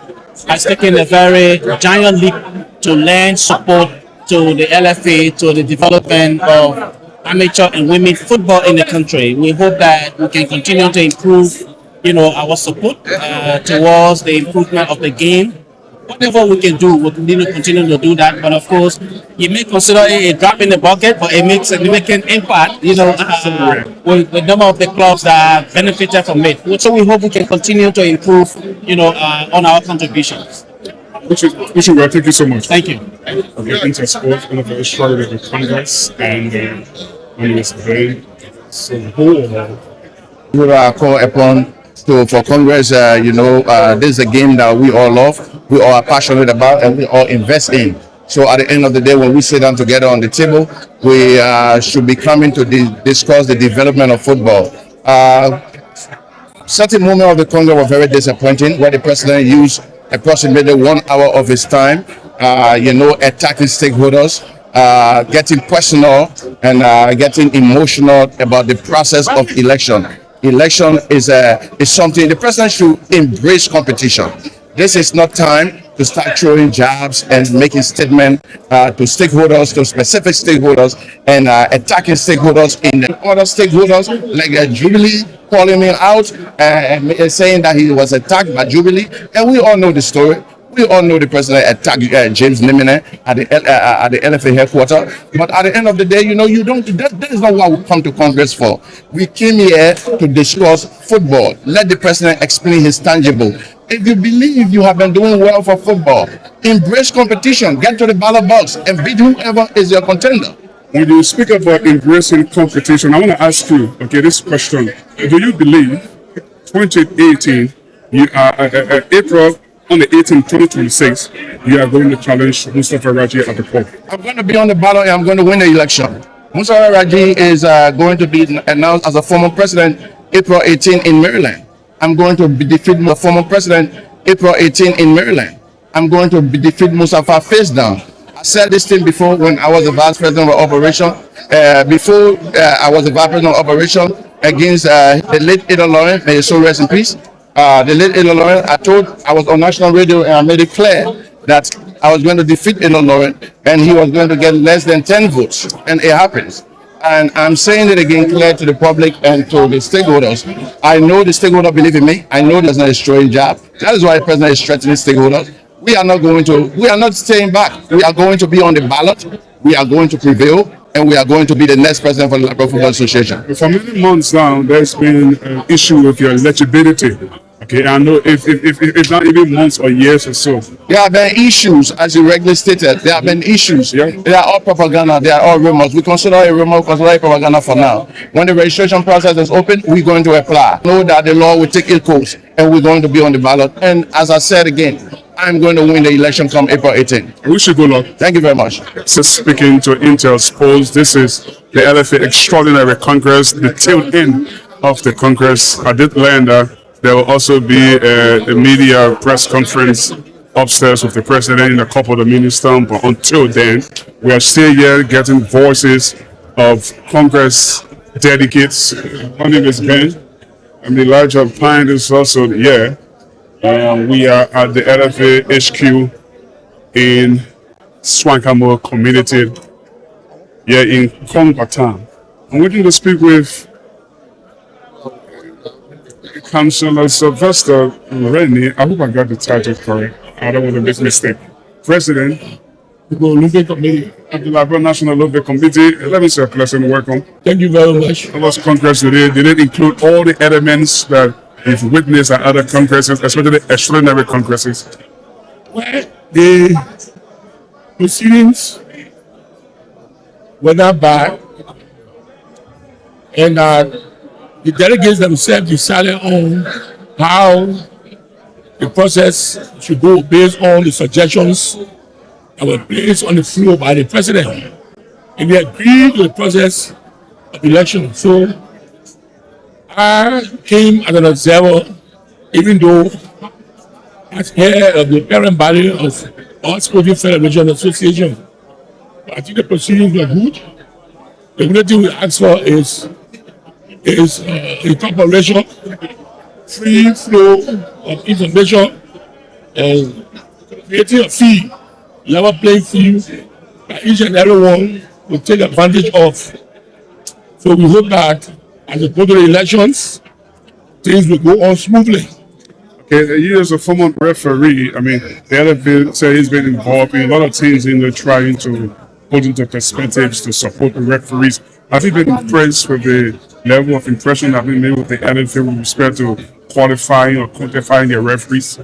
has taken a very giant leap to lend support to the LFA, to the development of amateur and women football in the country. We hope that we can continue to improve, our support towards the improvement of the game. Whatever we can do, we'll continue to do that. But of course, you may consider it a drop in the bucket, but it makes a significant impact, with the number of the clubs that benefited from it. So we hope we can continue to improve, on our contributions. Which is well. Thank you so much. Thank you. Okay, Intersport, Lfa Extraordinary Congress, and today. So We are called upon for Congress. This is a game that we all love, we all are passionate about, and we all invest in. So at the end of the day, when we sit down together on the table, we should be coming to discuss the development of football. Certain moments of the Congress were very disappointing, where the president used approximately 1 hour of his time, attacking stakeholders, getting personal and getting emotional about the process of election. Election is something the president should embrace competition. This is not time to start throwing jabs and making statements to stakeholders, to specific stakeholders, and attacking stakeholders in other stakeholders, like Jubilee calling him out and saying that he was attacked by Jubilee. And we all know the story. We all know the president attacked James Nimine at the LFA headquarters. But at the end of the day, that is not what we come to Congress for. We came here to discuss football. Let the president explain his tangible. If you believe you have been doing well for football, embrace competition, get to the ballot box, and beat whoever is your contender. when you speak about embracing competition, I want to ask you, this question. Do you believe 2018, April on the 18th, 2026, you are going to challenge Mustafa Raji at the court? I'm going to be on the ballot and I'm going to win the election. Mustafa Raji is going to be announced as a former president April 18 in Maryland. I'm going to defeat the former president April 18 in Maryland. I'm going to defeat Mustafa face down. I said this thing before when I was the vice president of operation. Before I was the vice president of operation against the late Ada Lauren, may his soul rest in peace. The late Ada Lauren, I was on national radio and I made it clear that I was going to defeat Ada Lauren and he was going to get less than 10 votes. And it happens. And I'm saying it again clear to the public and to the stakeholders. I know the stakeholders believe in me. I know there's not a destroying job. That is why the president is threatening stakeholders. We are not staying back. We are going to be on the ballot. We are going to prevail. And we are going to be the next president for the Liberia Football Association. For many months now, there's been an issue with your eligibility. Okay, I know if not even months or years or so. There have been issues, as you regularly stated. There have been issues. Yeah. They are all propaganda. They are all rumors. We consider a rumor, consider it propaganda for now. When the registration process is open, we're going to apply. Know that the law will take its course, and we're going to be on the ballot. And as I said again, I'm going to win the election come April 18. I wish you good luck. Thank you very much. So speaking to Intel's polls, this is the Lfa Extraordinary Congress, the tail end of the Congress. I did learn that there will also be a media press conference upstairs with the president and a couple of the ministers. But until then, we are still here getting voices of Congress delegates. My name is Ben. I'm Elijah Pine is also here. We are at the LFA HQ in Swankamo community here in Kongbatan. I'm waiting to speak with Councillor Sylvester Rennie. I hope I got the title correct. I don't want to make a mistake. president of the Olympic Committee, of the Liberal National Olympic Committee. Let me say a pleasant welcome. Thank you very much. Our Congress today, did it include all the elements that we've witnessed at other congresses, especially the extraordinary congresses? Well, the proceedings were not bad, and the delegates themselves decided on how the process should go based on the suggestions that were placed on the floor by the president. And they agreed to the process of election. So I came as an observer, even though as head of the parent body of all Sporting Federation Association. I think the proceedings were good. The only thing we ask for is incorporation, free flow of information, and creating a fee, level playing field that each and everyone will take advantage of. So we hope that as we go to the elections, things will go on smoothly. Okay, you as a former referee, I mean, the LFA say he's been involved in a lot of things in trying to put into perspectives to support the referees. Have you been impressed with the level of impression that been made with the LFA with respect to qualifying or quantifying their referees?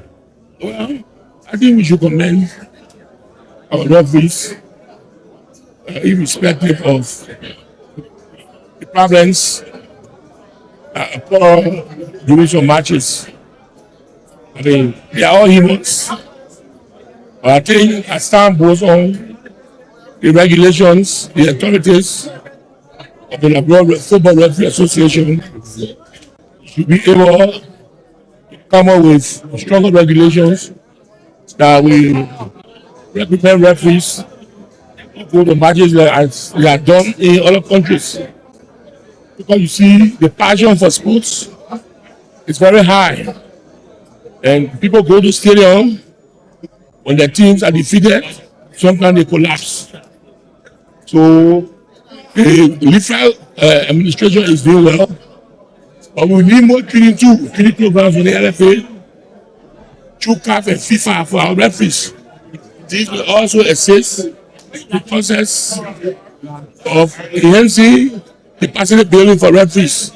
Well, I think we should commend our referees, irrespective of the problems during some matches. I mean, they are all humans. But I think as time goes on, the regulations, the authorities of the Liberal Football Referee Association should be able to come up with stronger regulations that will represent referees go to matches as they are done in other countries. Because you see, the passion for sports is very high. And people go to stadium when their teams are defeated, sometimes they collapse. So the Lfa administration is doing well, but we need more training programs for the LFA, through CAF and FIFA for our referees. These will also assist the process of enhancing capacity building for referees.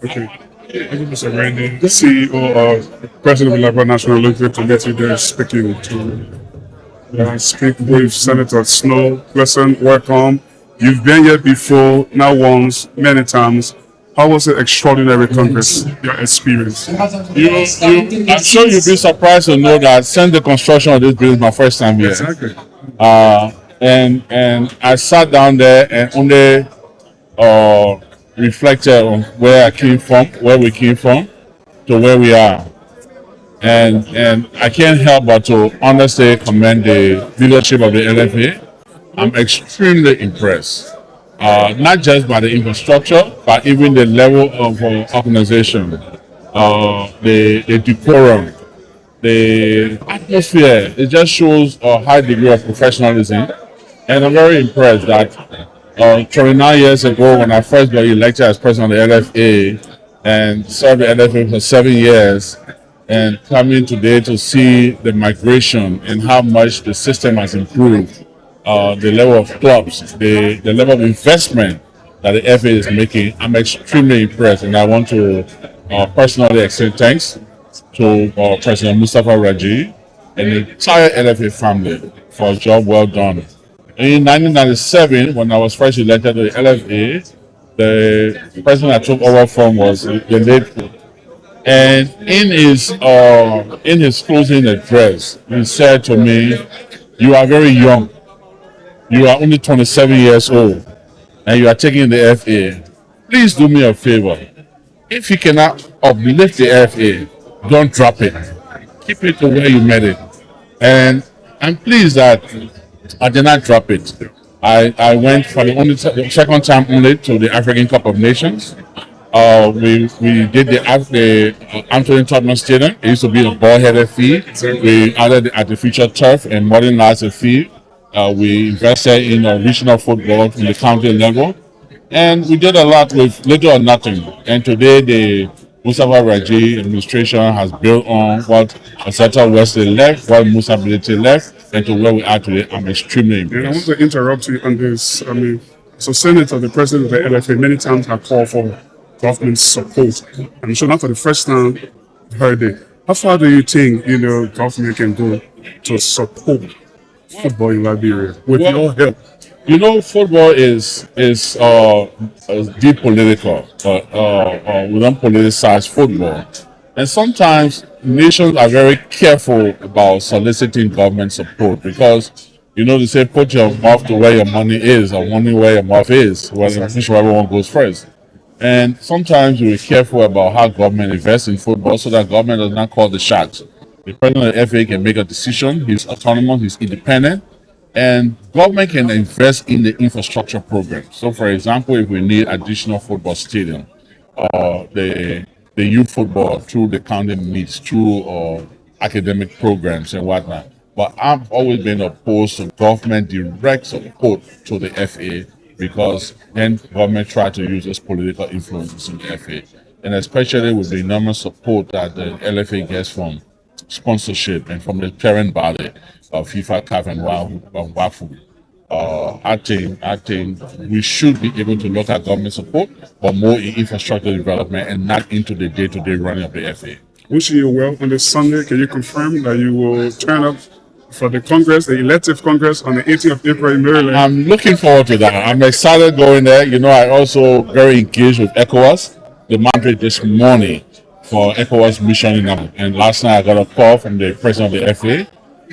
Okay. Thank you, Mr. Randy, the CEO of President of the Liberal National Olympic Committee, there speaking to speak with Senator Snow. Pleasant welcome. You've been here before, now once, many times. How was the Extraordinary Congress, your experience? I'm sure you'll be surprised to know that since the construction of this building, my first time here. Exactly. And I sat down there and only reflected on where I came from, where we came from, to where we are. And I can't help but to honestly commend the leadership of the LFA. I'm extremely impressed, not just by the infrastructure, but even the level of organization, the decorum, the atmosphere. It just shows a high degree of professionalism. And I'm very impressed that 29 years ago, when I first got elected as president of the LFA and served the LFA for 7 years, and coming today to see the migration and how much the system has improved, the level of clubs, the level of investment that the FA is making, I'm extremely impressed. And I want to personally extend thanks to President Mustafa Raji and the entire LFA family for a job well done. In 1997, when I was first elected to the LFA, the president I took over from was the late. And in his closing address, he said to me, "You are very young. You are only 27 years old, and you are taking the FA. Please do me a favor. If you cannot uplift the FA, don't drop it. Keep it to where you made it." And I'm pleased that I did not drop it. I went for the second time only to the African Cup of Nations. We did the Anthony Tottenham Stadium. It used to be a ball-headed field. We added the artificial turf and modernized the field. We invested in regional football in the county level. And we did a lot with little or nothing. And today the Mustafa Raji administration has built on what Osetta Wesley left, what Musa Bility left, and to where we are today, I'm extremely And I want impressed. to interrupt you on this. I mean, so Senator, the president of the LFA, many times have called for government support. I'm sure not for the first time I've heard it. How far do you think, government can go to support football in Liberia with your help? You know, football is deep political, but we don't politicize football. And sometimes nations are very careful about soliciting government support because, they say put your mouth to where your money is, or money where your mouth is, where everyone goes first. And sometimes we're careful about how government invests in football so that government does not call the shots. The president of the FA can make a decision, he's autonomous, he's independent, and government can invest in the infrastructure program. So, for example, if we need additional football stadium, the youth football through the county meets, through academic programs and whatnot. But I've always been opposed to government direct support to the FA because then government try to use its political influence in the FA. And especially with the enormous support that the LFA gets from sponsorship and from the parent body of FIFA, CAF, and WAFU. I think we should be able to look at government support, but more in infrastructure development and not into the day-to-day running of the FA. Wishing you well on this Sunday. Can you confirm that you will turn up for the Congress, the elective Congress on the 18th of April in Maryland? I'm looking forward to that. I'm excited going there. I also very engaged with ECOWAS. The mandate this morning for ECOWAS mission and last night I got a call from the president of the FA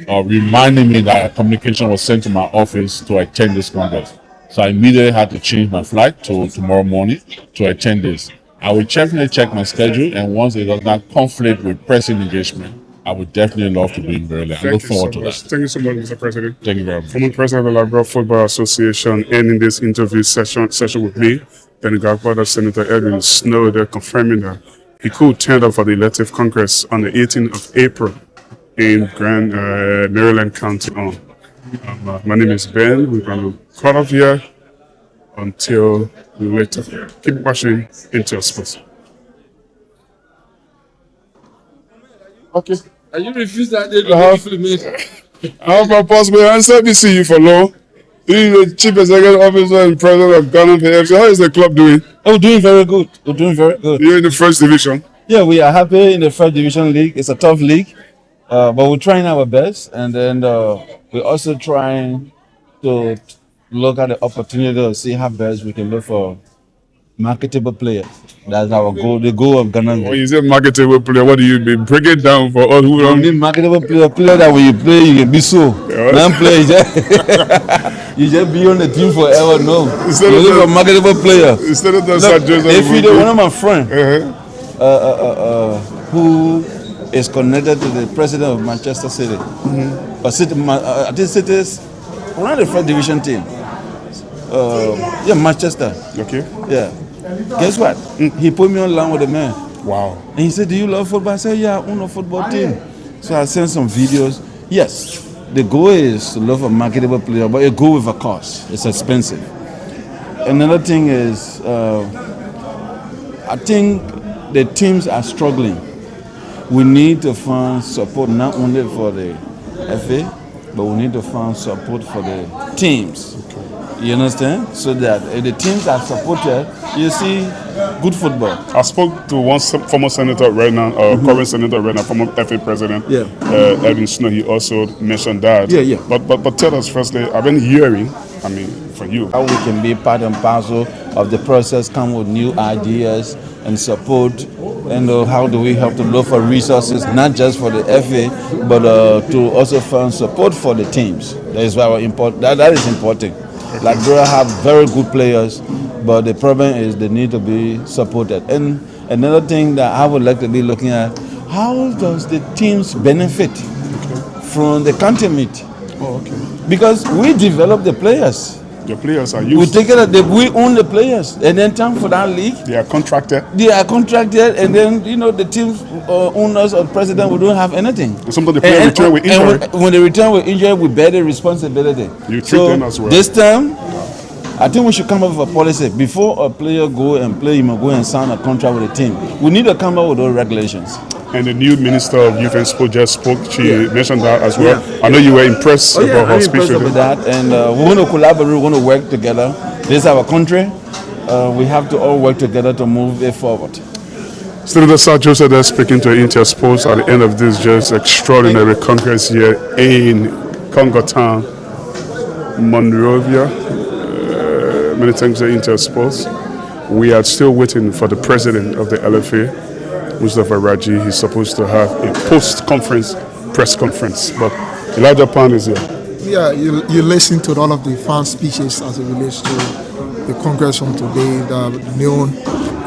reminding me that a communication was sent to my office to attend this Congress. So I immediately had to change my flight to tomorrow morning to attend this. I will definitely check my schedule, and once it does not conflict with pressing engagement, I would definitely love to be in Maryland. I look forward to that. Thank you so much, Mr. President. Thank you very much. Former President of the Liberia Football Association, ending this interview session with me, then the Godfather Senator Edwin Snow, they're confirming that he could turn up for the elective Congress on the 18th of April in Maryland County. My name is Ben. We're going to cut off here until later. Keep watching Intel Sports. Okay. And you refuse that day to How about possible answer? We see you for long. You're the chief executive officer and president of Ghana PFC. How is the club doing? Oh, doing very good. We're doing very good. You're in the first division. Yeah, we are happy in the first division league. It's a tough league, but we're trying our best, and then we're also trying to look at the opportunity to see how best we can look for marketable players. That's our goal. The goal of Ghana. When you say marketable player, what do you mean? Break it down for us who We don't. need marketable player that when you play, you can be so. Yeah. Man play, you just be on the team forever. No, Instead you of look for the- marketable player. Instead of the Look, Sir Joseph. if you one of my friend Uh-huh. who is connected to the president of Manchester City, but City, I think City is one of the first division team. Yeah, Manchester. Okay. Yeah. Guess what? He put me on line with the man. Wow. And he said, "Do you love football?" I said, "Yeah, I own a football team." So I sent some videos. Yes, the goal is to look for marketable player, but it go with a cost. It's expensive. Another thing is, I think the teams are struggling. We need to find support not only for the FA, but we need to find support for the teams. You understand? So that if the teams are supported, you see good football. I spoke to one former senator right now, current senator right now, former FA president, Yeah. Edwin Snow. He also mentioned that. Yeah. But tell us firstly, I've been hearing, from you. How we can be part and parcel of the process, come with new ideas and support, and how do we help to look for resources, not just for the FA, but to also find support for the teams. That is very important. That is important. Liberia have very good players, but the problem is they need to be supported. And another thing that I would like to be looking at, how does the teams benefit from the country meet? Oh, okay. Because we develop the players. The players are We used. take it that we own the players, and then time for that league, They are contracted. they are contracted, and then the team owners or president, we don't have anything. Sometimes the player return with injury. And when they return with injury, we bear the responsibility. You treat them as well. This time, I think we should come up with a policy before a player go and play. He must go and sign a contract with a team. We need to come up with those regulations. And the new Minister of Youth and Sport just spoke. She mentioned that as well. Yeah. I know you were impressed about her I'm speech. impressed with that, and we're going to collaborate. We're going to work together. This is our country. We have to all work together to move it forward. Senator Sir Joseph there speaking to Intersports at the end of this just extraordinary Congress here in Congo Town, Monrovia. Many thanks to Intersports. We are still waiting for the president of the LFA, Mustafa Raji. He's supposed to have a post-conference press conference, but Elijah Pan is here. Yeah, you listen to all of the fan speeches as it relates to the Congress from today, the new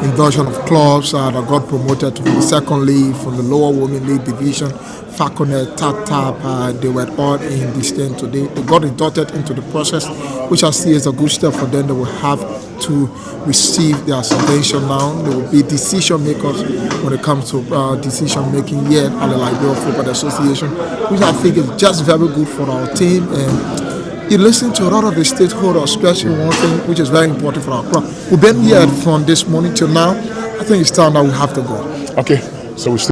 induction of clubs that got promoted to the second league from the lower women league division, Falconet, Tap, they were all in this thing today. They got inducted into the process, which I see as a good step for them. They will have to receive their subvention now. They will be decision makers when it comes to decision making here at the Liberia Football Association, which I think is just very good for our team. And you listen to a lot of the stakeholders, especially one thing which is very important for our club. We've been here from this morning till now. I think it's time that we have to go. Okay, so we still